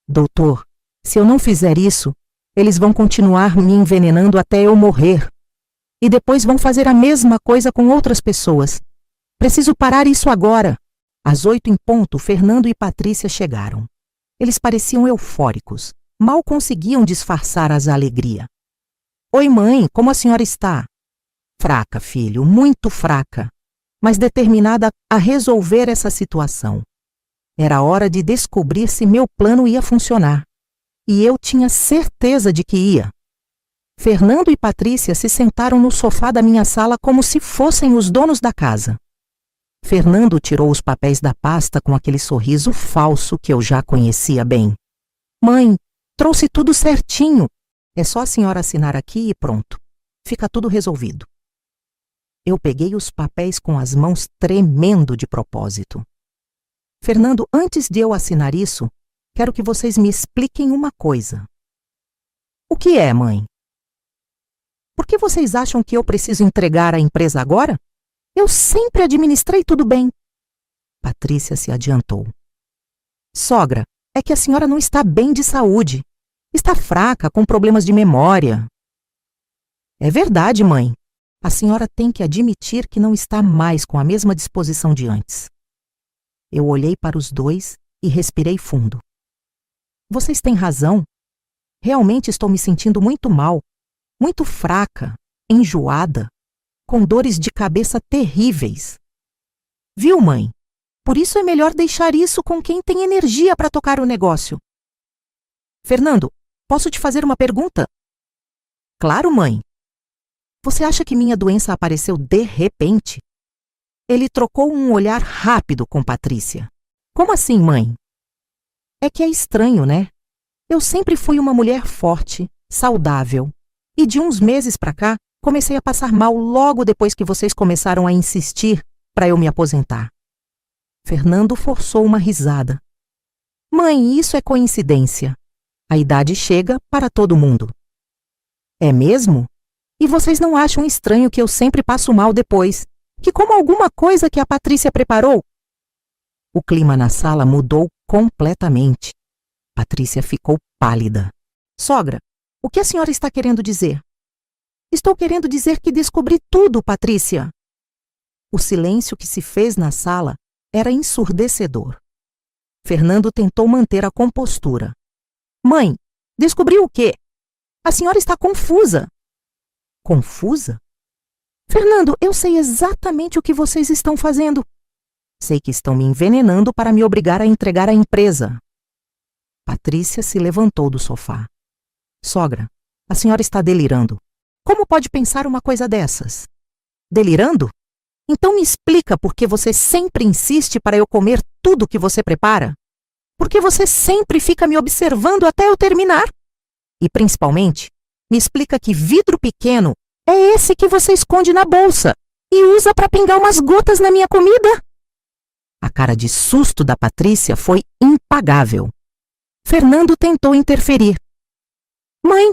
Speaker 1: Doutor, se eu não fizer isso, Eles vão continuar me envenenando até eu morrer. E depois vão fazer a mesma coisa com outras pessoas. Preciso parar isso agora. Às 8 em ponto, Fernando e Patrícia chegaram. Eles pareciam eufóricos. Mal conseguiam disfarçar a alegria. Oi, mãe, como a senhora está? Fraca, filho, muito fraca, mas determinada a resolver essa situação. Era hora de descobrir se meu plano ia funcionar. E eu tinha certeza de que ia. Fernando e Patrícia se sentaram no sofá da minha sala como se fossem os donos da casa. Fernando tirou os papéis da pasta com aquele sorriso falso que eu já conhecia bem. Mãe, trouxe tudo certinho. É só a senhora assinar aqui e pronto. Fica tudo resolvido. Eu peguei os papéis com as mãos tremendo de propósito. Fernando, antes de eu assinar isso, quero que vocês me expliquem uma coisa. O que é, mãe? Por que vocês acham que eu preciso entregar a empresa agora? Eu sempre administrei tudo bem. Patrícia se adiantou. Sogra, é que a senhora não está bem de saúde. Está fraca, com problemas de memória. É verdade, mãe. A senhora tem que admitir que não está mais com a mesma disposição de antes. Eu olhei para os dois e respirei fundo. Vocês têm razão. Realmente estou me sentindo muito mal, muito fraca, enjoada, com dores de cabeça terríveis. Viu, mãe? Por isso é melhor deixar isso com quem tem energia para tocar o negócio. Fernando, posso te fazer uma pergunta? Claro, mãe. Você acha que minha doença apareceu de repente? Ele trocou um olhar rápido com Patrícia. Como assim, mãe? É que é estranho, né? Eu sempre fui uma mulher forte, saudável. E de uns meses pra cá, comecei a passar mal logo depois que vocês começaram a insistir para eu me aposentar. Fernando forçou uma risada. Mãe, isso é coincidência. A idade chega para todo mundo. É mesmo? E vocês não acham estranho que eu sempre passo mal depois? Que como alguma coisa que a Patrícia preparou? O clima na sala mudou completamente. Patrícia ficou pálida. Sogra, o que a senhora está querendo dizer? Estou querendo dizer que descobri tudo, Patrícia. O silêncio que se fez na sala era ensurdecedor. Fernando tentou manter a compostura. Mãe, descobriu o quê? A senhora está confusa. Confusa? Fernando, eu sei exatamente o que vocês estão fazendo. Sei que estão me envenenando para me obrigar a entregar a empresa. Patrícia se levantou do sofá. Sogra, a senhora está delirando. Como pode pensar uma coisa dessas? Delirando? Então me explica por que você sempre insiste para eu comer tudo que você prepara? Por que você sempre fica me observando até eu terminar? E principalmente, me explica que vidro pequeno é esse que você esconde na bolsa e usa para pingar umas gotas na minha comida? A cara de susto da Patrícia foi impagável. Fernando tentou interferir. Mãe,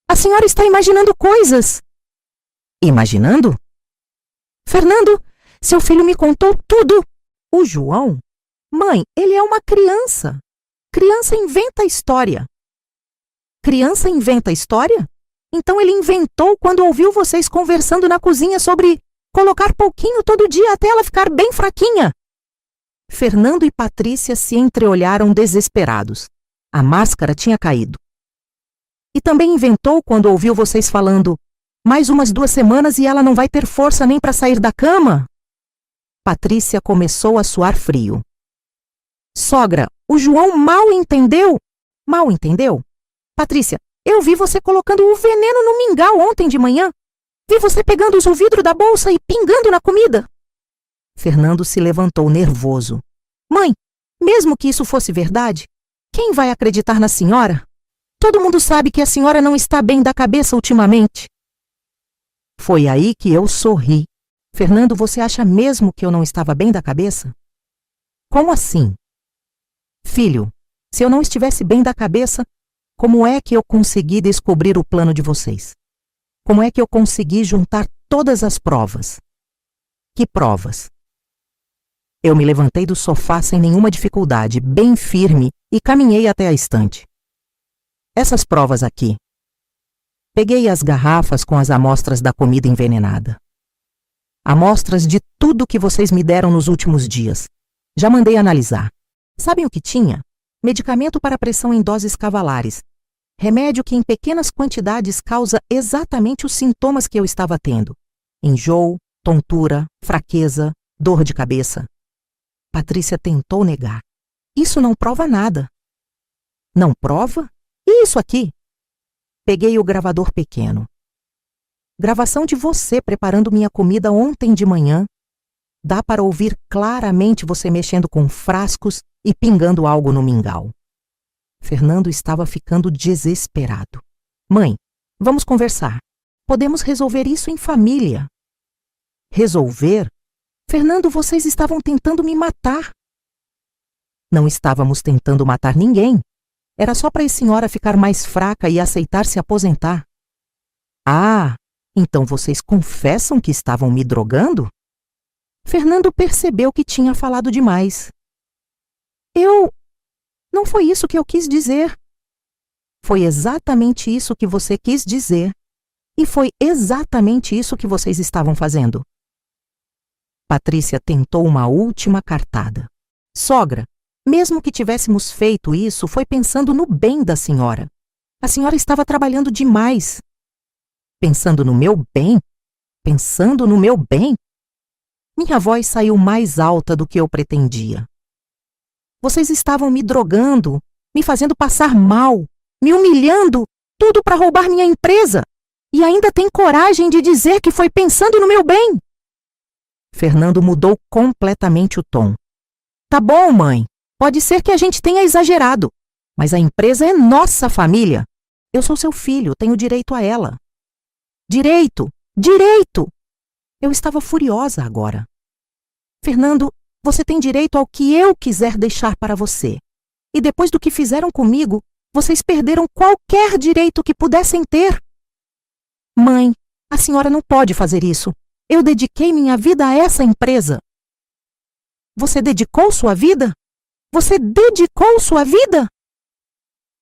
Speaker 1: a senhora está imaginando coisas. Imaginando? Fernando, seu filho me contou tudo. O João? Mãe, ele é uma criança. Criança inventa história. Criança inventa história? Então ele inventou quando ouviu vocês conversando na cozinha sobre colocar pouquinho todo dia até ela ficar bem fraquinha. Fernando e Patrícia se entreolharam desesperados. A máscara tinha caído. E também inventou quando ouviu vocês falando mais umas 2 semanas e ela não vai ter força nem para sair da cama? Patrícia começou a suar frio. Sogra, o João mal entendeu? Mal entendeu? Patrícia, eu vi você colocando o veneno no mingau ontem de manhã. Vi você pegando o vidro da bolsa e pingando na comida. Fernando se levantou nervoso. Mãe, mesmo que isso fosse verdade, quem vai acreditar na senhora? Todo mundo sabe que a senhora não está bem da cabeça ultimamente. Foi aí que eu sorri. Fernando, você acha mesmo que eu não estava bem da cabeça? Como assim? Filho, se eu não estivesse bem da cabeça, como é que eu consegui descobrir o plano de vocês? Como é que eu consegui juntar todas as provas? Que provas? Eu me levantei do sofá sem nenhuma dificuldade, bem firme, e caminhei até a estante. Essas provas aqui, Peguei as garrafas com as amostras da comida envenenada. Amostras de tudo que vocês me deram nos últimos dias. Já mandei analisar. Sabem o que tinha? Medicamento para pressão em doses cavalares. Remédio que em pequenas quantidades causa exatamente os sintomas que eu estava tendo. Enjoo, tontura, fraqueza, dor de cabeça. Patrícia tentou negar. Isso não prova nada. Não prova? E isso aqui? Peguei o gravador pequeno. Gravação de você preparando minha comida ontem de manhã. Dá para ouvir claramente você mexendo com frascos e pingando algo no mingau. Fernando estava ficando desesperado. Mãe, vamos conversar. Podemos resolver isso em família. Resolver? Fernando, vocês estavam tentando me matar. Não estávamos tentando matar ninguém. Era só para a senhora ficar mais fraca e aceitar se aposentar. Ah, então vocês confessam que estavam me drogando? Fernando percebeu que tinha falado demais. Não foi isso que eu quis dizer. Foi exatamente isso que você quis dizer. E foi exatamente isso que vocês estavam fazendo. Patrícia tentou uma última cartada. Sogra, mesmo que tivéssemos feito isso, foi pensando no bem da senhora. A senhora estava trabalhando demais. Pensando no meu bem? Pensando no meu bem? Minha voz saiu mais alta do que eu pretendia. Vocês estavam me drogando, me fazendo passar mal, me humilhando, tudo para roubar minha empresa. E ainda tem coragem de dizer que foi pensando no meu bem. Fernando mudou completamente o tom. Tá bom, mãe. Pode ser que a gente tenha exagerado, mas a empresa é nossa família. Eu sou seu filho, tenho direito a ela. Direito! Direito! Eu estava furiosa agora. Fernando, você tem direito ao que eu quiser deixar para você. E depois do que fizeram comigo, vocês perderam qualquer direito que pudessem ter. Mãe, a senhora não pode fazer isso. Eu dediquei minha vida a essa empresa. Você dedicou sua vida? Você dedicou sua vida?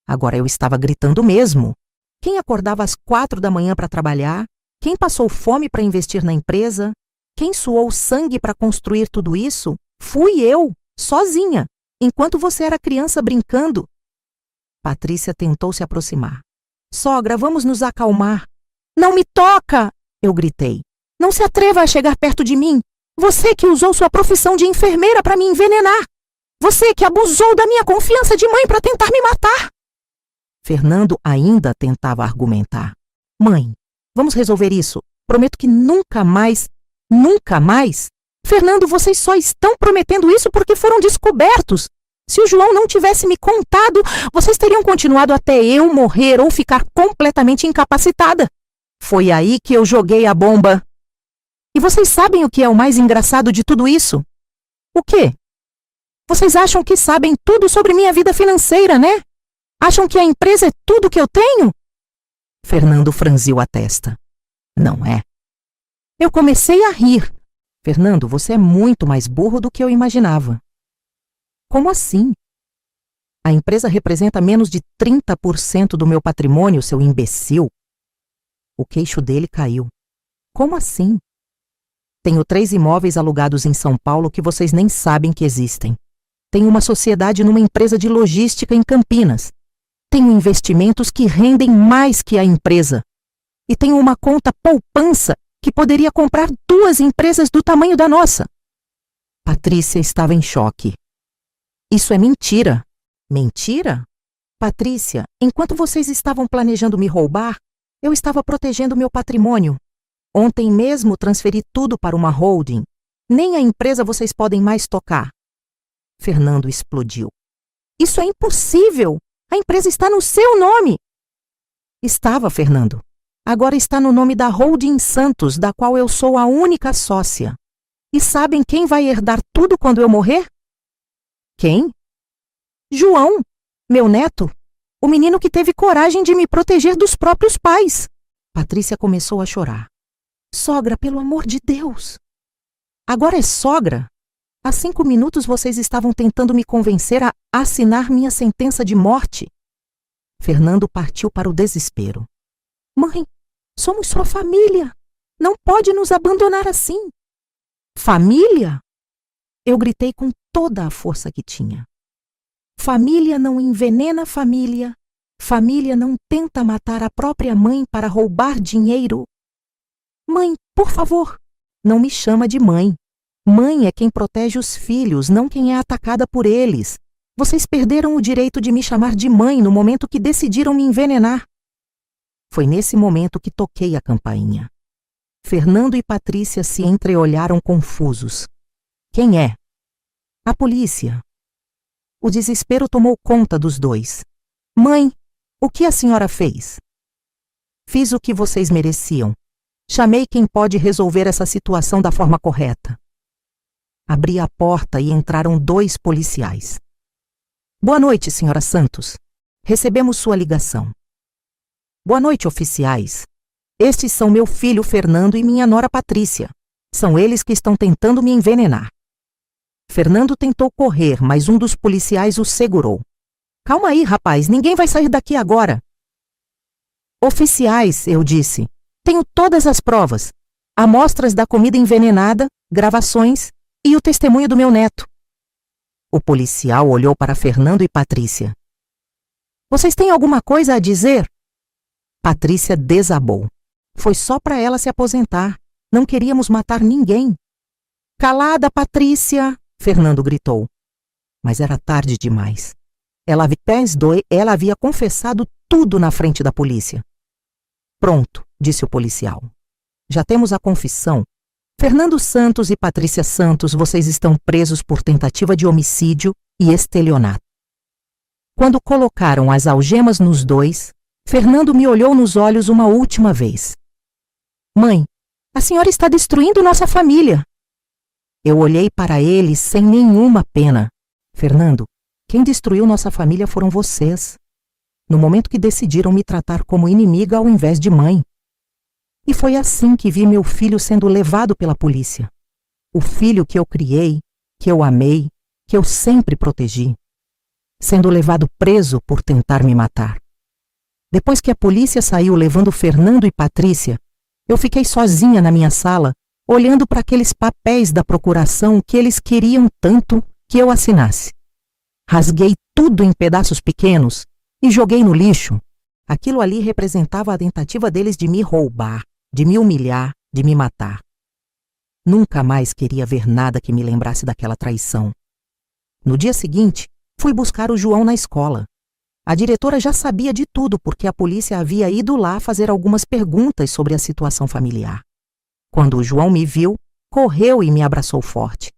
Speaker 1: Agora eu estava gritando mesmo. Quem acordava às 4 da manhã para trabalhar? Quem passou fome para investir na empresa? Quem suou sangue para construir tudo isso? Fui eu, sozinha, enquanto você era criança brincando. Patrícia tentou se aproximar. Sogra, vamos nos acalmar. Não me toca! Eu gritei. Não se atreva a chegar perto de mim. Você que usou sua profissão de enfermeira para me envenenar. Você que abusou da minha confiança de mãe para tentar me matar. Fernando ainda tentava argumentar. Mãe, vamos resolver isso. Prometo que nunca mais, nunca mais. Fernando, vocês só estão prometendo isso porque foram descobertos. Se o João não tivesse me contado, vocês teriam continuado até eu morrer ou ficar completamente incapacitada. Foi aí que eu joguei a bomba. E vocês sabem o que é o mais engraçado de tudo isso? O quê? Vocês acham que sabem tudo sobre minha vida financeira, né? Acham que a empresa é tudo que eu tenho? Fernando franziu a testa. Não é. Eu comecei a rir. Fernando, você é muito mais burro do que eu imaginava. Como assim? A empresa representa menos de 30% do meu patrimônio, seu imbecil. O queixo dele caiu. Como assim? Tenho 3 imóveis alugados em São Paulo que vocês nem sabem que existem. Tenho uma sociedade numa empresa de logística em Campinas. Tenho investimentos que rendem mais que a empresa. E tenho uma conta poupança que poderia comprar 2 empresas do tamanho da nossa. Patrícia estava em choque. Isso é mentira. Mentira? Patrícia, enquanto vocês estavam planejando me roubar, eu estava protegendo meu patrimônio. Ontem mesmo transferi tudo para uma holding. Nem a empresa vocês podem mais tocar. Fernando explodiu. Isso é impossível! A empresa está no seu nome! Estava, Fernando. Agora está no nome da Holding Santos, da qual eu sou a única sócia. E sabem quem vai herdar tudo quando eu morrer? Quem? João, meu neto. O menino que teve coragem de me proteger dos próprios pais. Patrícia começou a chorar. Sogra, pelo amor de Deus! Agora é sogra? Há 5 minutos vocês estavam tentando me convencer a assinar minha sentença de morte. Fernando partiu para o desespero. Mãe, somos sua família. Não pode nos abandonar assim. Família? Eu gritei com toda a força que tinha. Família não envenena família. Família não tenta matar a própria mãe para roubar dinheiro. Mãe, por favor, não me chama de mãe. Mãe é quem protege os filhos, não quem é atacada por eles. Vocês perderam o direito de me chamar de mãe no momento que decidiram me envenenar. Foi nesse momento que toquei a campainha. Fernando e Patrícia se entreolharam confusos. Quem é? A polícia. O desespero tomou conta dos dois. Mãe, o que a senhora fez? Fiz o que vocês mereciam. Chamei quem pode resolver essa situação da forma correta. Abri a porta e entraram 2 policiais. Boa noite, senhora Santos. Recebemos sua ligação. Boa noite, oficiais. Estes são meu filho Fernando e minha nora Patrícia. São eles que estão tentando me envenenar. Fernando tentou correr, mas um dos policiais o segurou. Calma aí, rapaz, ninguém vai sair daqui agora. Oficiais, eu disse, tenho todas as provas. Amostras da comida envenenada, gravações e o testemunho do meu neto. O policial olhou para Fernando e Patrícia. Vocês têm alguma coisa a dizer? Patrícia desabou. Foi só para ela se aposentar. Não queríamos matar ninguém. Calada, Patrícia! Fernando gritou. Mas era tarde demais. Ela havia confessado tudo na frente da polícia. Pronto, disse o policial. Já temos a confissão. Fernando Santos e Patrícia Santos, vocês estão presos por tentativa de homicídio e estelionato. Quando colocaram as algemas nos dois, Fernando me olhou nos olhos uma última vez. Mãe, a senhora está destruindo nossa família. Eu olhei para ele sem nenhuma pena. Fernando, quem destruiu nossa família foram vocês. No momento que decidiram me tratar como inimiga ao invés de mãe. E foi assim que vi meu filho sendo levado pela polícia. O filho que eu criei, que eu amei, que eu sempre protegi. Sendo levado preso por tentar me matar. Depois que a polícia saiu levando Fernando e Patrícia, eu fiquei sozinha na minha sala, olhando para aqueles papéis da procuração que eles queriam tanto que eu assinasse. Rasguei tudo em pedaços pequenos e joguei no lixo. Aquilo ali representava a tentativa deles de me roubar, de me humilhar, de me matar. Nunca mais queria ver nada que me lembrasse daquela traição. No dia seguinte, fui buscar o João na escola. A diretora já sabia de tudo porque a polícia havia ido lá fazer algumas perguntas sobre a situação familiar. Quando o João me viu, correu e me abraçou forte.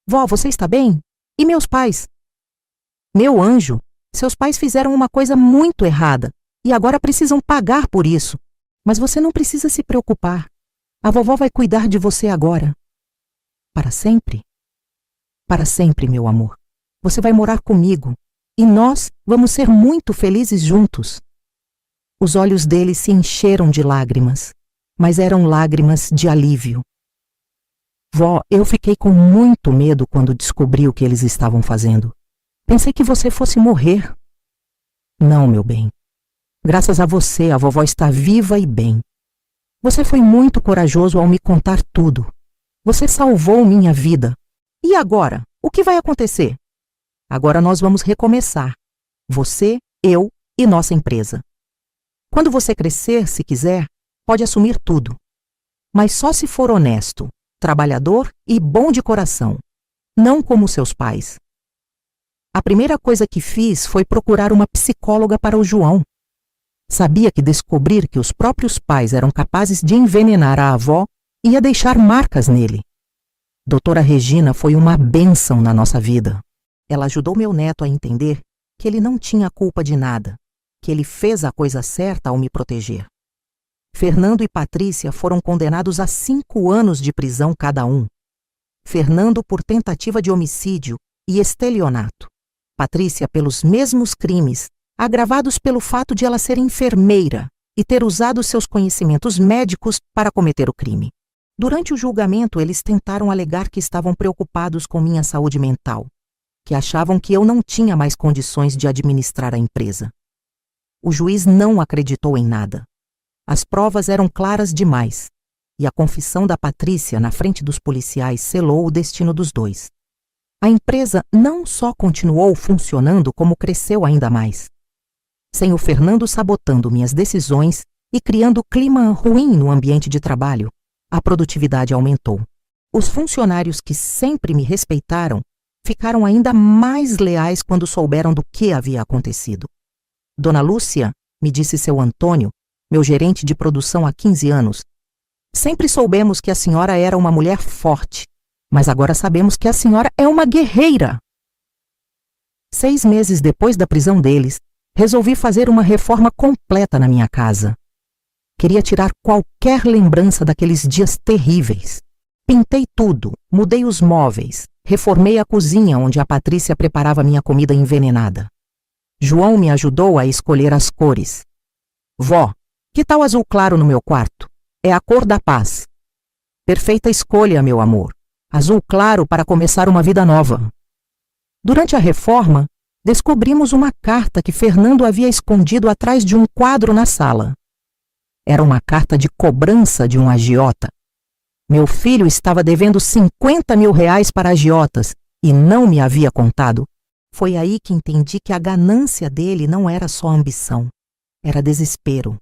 Speaker 1: Vó, você está bem? E meus pais? Meu anjo, seus pais fizeram uma coisa muito errada e agora precisam pagar por isso. Mas você não precisa se preocupar. A vovó vai cuidar de você agora. Para sempre? Para sempre, meu amor. Você vai morar comigo. E nós vamos ser muito felizes juntos. Os olhos dele se encheram de lágrimas, mas eram lágrimas de alívio. Vó, eu fiquei com muito medo quando descobri o que eles estavam fazendo. Pensei que você fosse morrer. Não, meu bem. Graças a você, a vovó está viva e bem. Você foi muito corajoso ao me contar tudo. Você salvou minha vida. E agora? O que vai acontecer? Agora nós vamos recomeçar. Você, eu e nossa empresa. Quando você crescer, se quiser, pode assumir tudo. Mas só se for honesto, trabalhador e bom de coração. Não como seus pais. A primeira coisa que fiz foi procurar uma psicóloga para o João. Sabia que descobrir que os próprios pais eram capazes de envenenar a avó ia deixar marcas nele. Doutora Regina foi uma bênção na nossa vida. Ela ajudou meu neto a entender que ele não tinha culpa de nada, que ele fez a coisa certa ao me proteger. Fernando e Patrícia foram condenados a 5 anos de prisão cada um. Fernando por tentativa de homicídio e estelionato. Patrícia pelos mesmos crimes, agravados pelo fato de ela ser enfermeira e ter usado seus conhecimentos médicos para cometer o crime. Durante o julgamento, eles tentaram alegar que estavam preocupados com minha saúde mental, que achavam que eu não tinha mais condições de administrar a empresa. O juiz não acreditou em nada. As provas eram claras demais, e a confissão da Patrícia na frente dos policiais selou o destino dos dois. A empresa não só continuou funcionando, como cresceu ainda mais. Sem o Fernando sabotando minhas decisões e criando clima ruim no ambiente de trabalho, a produtividade aumentou. Os funcionários que sempre me respeitaram ficaram ainda mais leais quando souberam do que havia acontecido. Dona Lúcia, me disse seu Antônio, meu gerente de produção há 15 anos, sempre soubemos que a senhora era uma mulher forte, mas agora sabemos que a senhora é uma guerreira. 6 meses depois da prisão deles, resolvi fazer uma reforma completa na minha casa. Queria tirar qualquer lembrança daqueles dias terríveis. Pintei tudo, mudei os móveis, reformei a cozinha onde a Patrícia preparava minha comida envenenada. João me ajudou a escolher as cores. Vó, que tal azul claro no meu quarto? É a cor da paz. Perfeita escolha, meu amor. Azul claro para começar uma vida nova. Durante a reforma, descobrimos uma carta que Fernando havia escondido atrás de um quadro na sala. Era uma carta de cobrança de um agiota. Meu filho estava devendo 50 mil reais para agiotas e não me havia contado. Foi aí que entendi que a ganância dele não era só ambição, era desespero.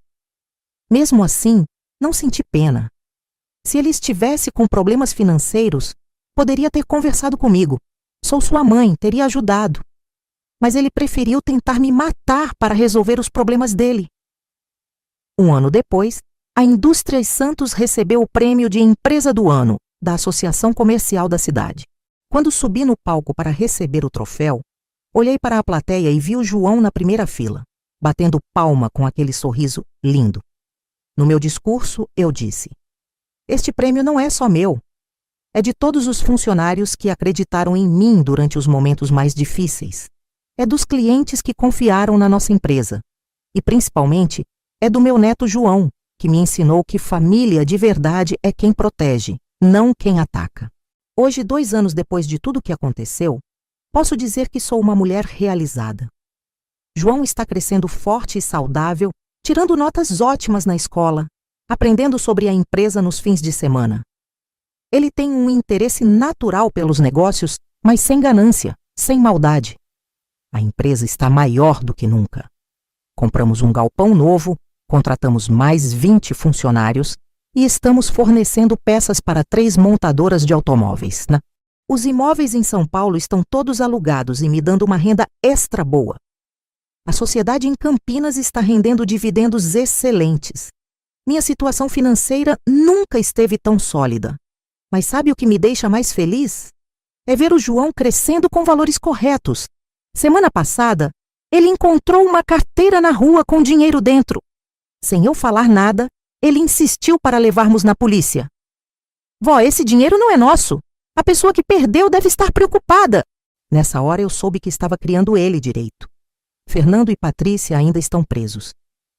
Speaker 1: Mesmo assim, não senti pena. Se ele estivesse com problemas financeiros, poderia ter conversado comigo. Sou sua mãe, teria ajudado. Mas ele preferiu tentar me matar para resolver os problemas dele. 1 ano depois, a Indústrias Santos recebeu o prêmio de Empresa do Ano da Associação Comercial da cidade. Quando subi no palco para receber o troféu, olhei para a plateia e vi o João na primeira fila, batendo palma com aquele sorriso lindo. No meu discurso, eu disse: este prêmio não é só meu. É de todos os funcionários que acreditaram em mim durante os momentos mais difíceis. É dos clientes que confiaram na nossa empresa. E, principalmente, é do meu neto João, que me ensinou que família de verdade é quem protege, não quem ataca. Hoje, 2 anos depois de tudo o que aconteceu, posso dizer que sou uma mulher realizada. João está crescendo forte e saudável, tirando notas ótimas na escola, aprendendo sobre a empresa nos fins de semana. Ele tem um interesse natural pelos negócios, mas sem ganância, sem maldade. A empresa está maior do que nunca. Compramos um galpão novo, contratamos mais 20 funcionários e estamos fornecendo peças para 3 montadoras de automóveis, né? Os imóveis em São Paulo estão todos alugados e me dando uma renda extra boa. A sociedade em Campinas está rendendo dividendos excelentes. Minha situação financeira nunca esteve tão sólida. Mas sabe o que me deixa mais feliz? É ver o João crescendo com valores corretos. Semana passada, ele encontrou uma carteira na rua com dinheiro dentro. Sem eu falar nada, ele insistiu para levarmos na polícia. Vó, esse dinheiro não é nosso. A pessoa que perdeu deve estar preocupada. Nessa hora eu soube que estava criando ele direito. Fernando e Patrícia ainda estão presos.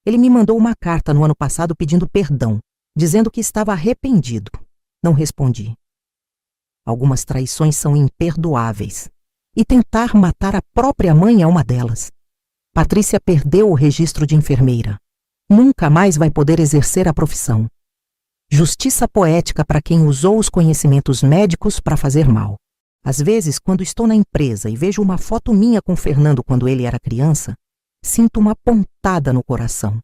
Speaker 1: Ele me mandou uma carta no ano passado pedindo perdão, dizendo que estava arrependido. Não respondi. Algumas traições são imperdoáveis. E tentar matar a própria mãe é uma delas. Patrícia perdeu o registro de enfermeira. Nunca mais vai poder exercer a profissão. Justiça poética para quem usou os conhecimentos médicos para fazer mal. Às vezes, quando estou na empresa e vejo uma foto minha com Fernando quando ele era criança, sinto uma pontada no coração.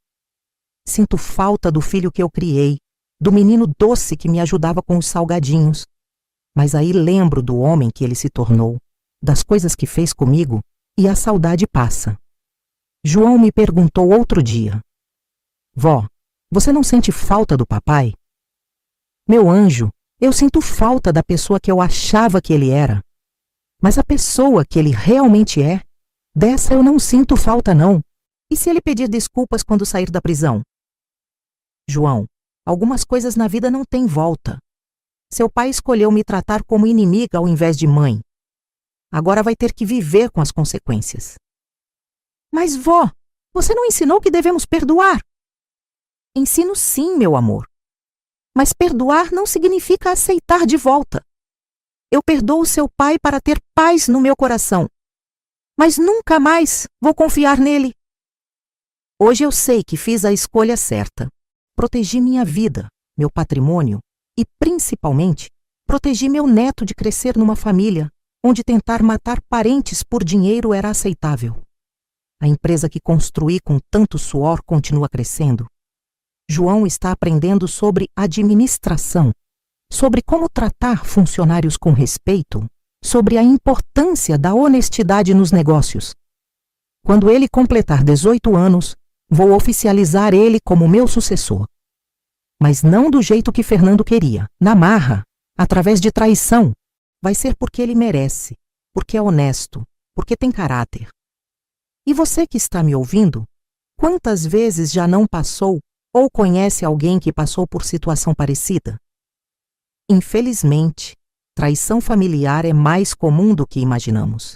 Speaker 1: Sinto falta do filho que eu criei, do menino doce que me ajudava com os salgadinhos. Mas aí lembro do homem que ele se tornou, das coisas que fez comigo, e a saudade passa. João me perguntou outro dia: Vó, você não sente falta do papai? Meu anjo, eu sinto falta da pessoa que eu achava que ele era. Mas a pessoa que ele realmente é, dessa eu não sinto falta não. E se ele pedir desculpas quando sair da prisão? João, algumas coisas na vida não têm volta. Seu pai escolheu me tratar como inimiga ao invés de mãe. Agora vai ter que viver com as consequências. Mas, vó, você não ensinou que devemos perdoar? Ensino sim, meu amor. Mas perdoar não significa aceitar de volta. Eu perdoo seu pai para ter paz no meu coração. Mas nunca mais vou confiar nele. Hoje eu sei que fiz a escolha certa. protegi minha vida, meu patrimônio e, principalmente, protegi meu neto de crescer numa família onde tentar matar parentes por dinheiro era aceitável. A empresa que construí com tanto suor continua crescendo. João está aprendendo sobre administração, sobre como tratar funcionários com respeito, sobre a importância da honestidade nos negócios. Quando ele completar 18 anos, vou oficializar ele como meu sucessor. Mas não do jeito que Fernando queria, na marra, através de traição. Vai ser porque ele merece, porque é honesto, porque tem caráter. E você que está me ouvindo, quantas vezes já não passou ou conhece alguém que passou por situação parecida? Infelizmente, traição familiar é mais comum do que imaginamos.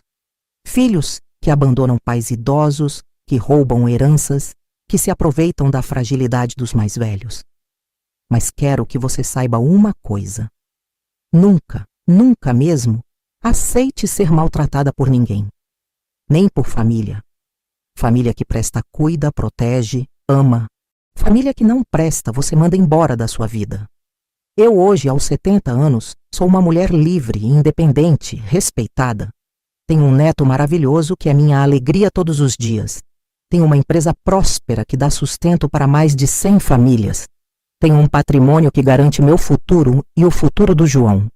Speaker 1: Filhos que abandonam pais idosos, que roubam heranças, que se aproveitam da fragilidade dos mais velhos. Mas quero que você saiba uma coisa. Nunca, nunca mesmo, aceite ser maltratada por ninguém. Nem por família. Família que presta cuida, protege, ama. Família que não presta, você manda embora da sua vida. Eu hoje, aos 70 anos, sou uma mulher livre, independente, respeitada. Tenho um neto maravilhoso que é minha alegria todos os dias. Tenho uma empresa próspera que dá sustento para mais de 100 famílias. Tenho um patrimônio que garante meu futuro e o futuro do João.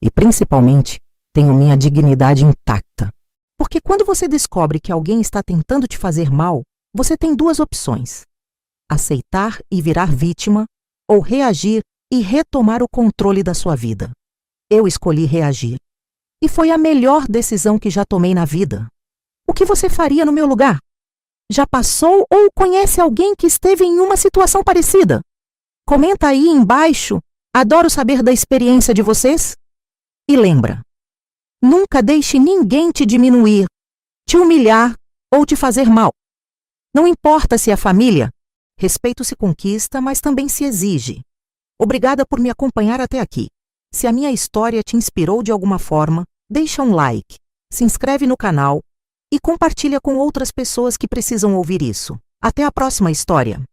Speaker 1: E, principalmente, tenho minha dignidade intacta. Porque quando você descobre que alguém está tentando te fazer mal, você tem duas opções: aceitar e virar vítima, ou reagir e retomar o controle da sua vida. Eu escolhi reagir. E foi a melhor decisão que já tomei na vida. O que você faria no meu lugar? Já passou ou conhece alguém que esteve em uma situação parecida? Comenta aí embaixo. Adoro saber da experiência de vocês. E lembra, nunca deixe ninguém te diminuir, te humilhar ou te fazer mal. Não importa se é família, respeito se conquista, mas também se exige. Obrigada por me acompanhar até aqui. Se a minha história te inspirou de alguma forma, deixa um like, se inscreve no canal e compartilha com outras pessoas que precisam ouvir isso. Até a próxima história!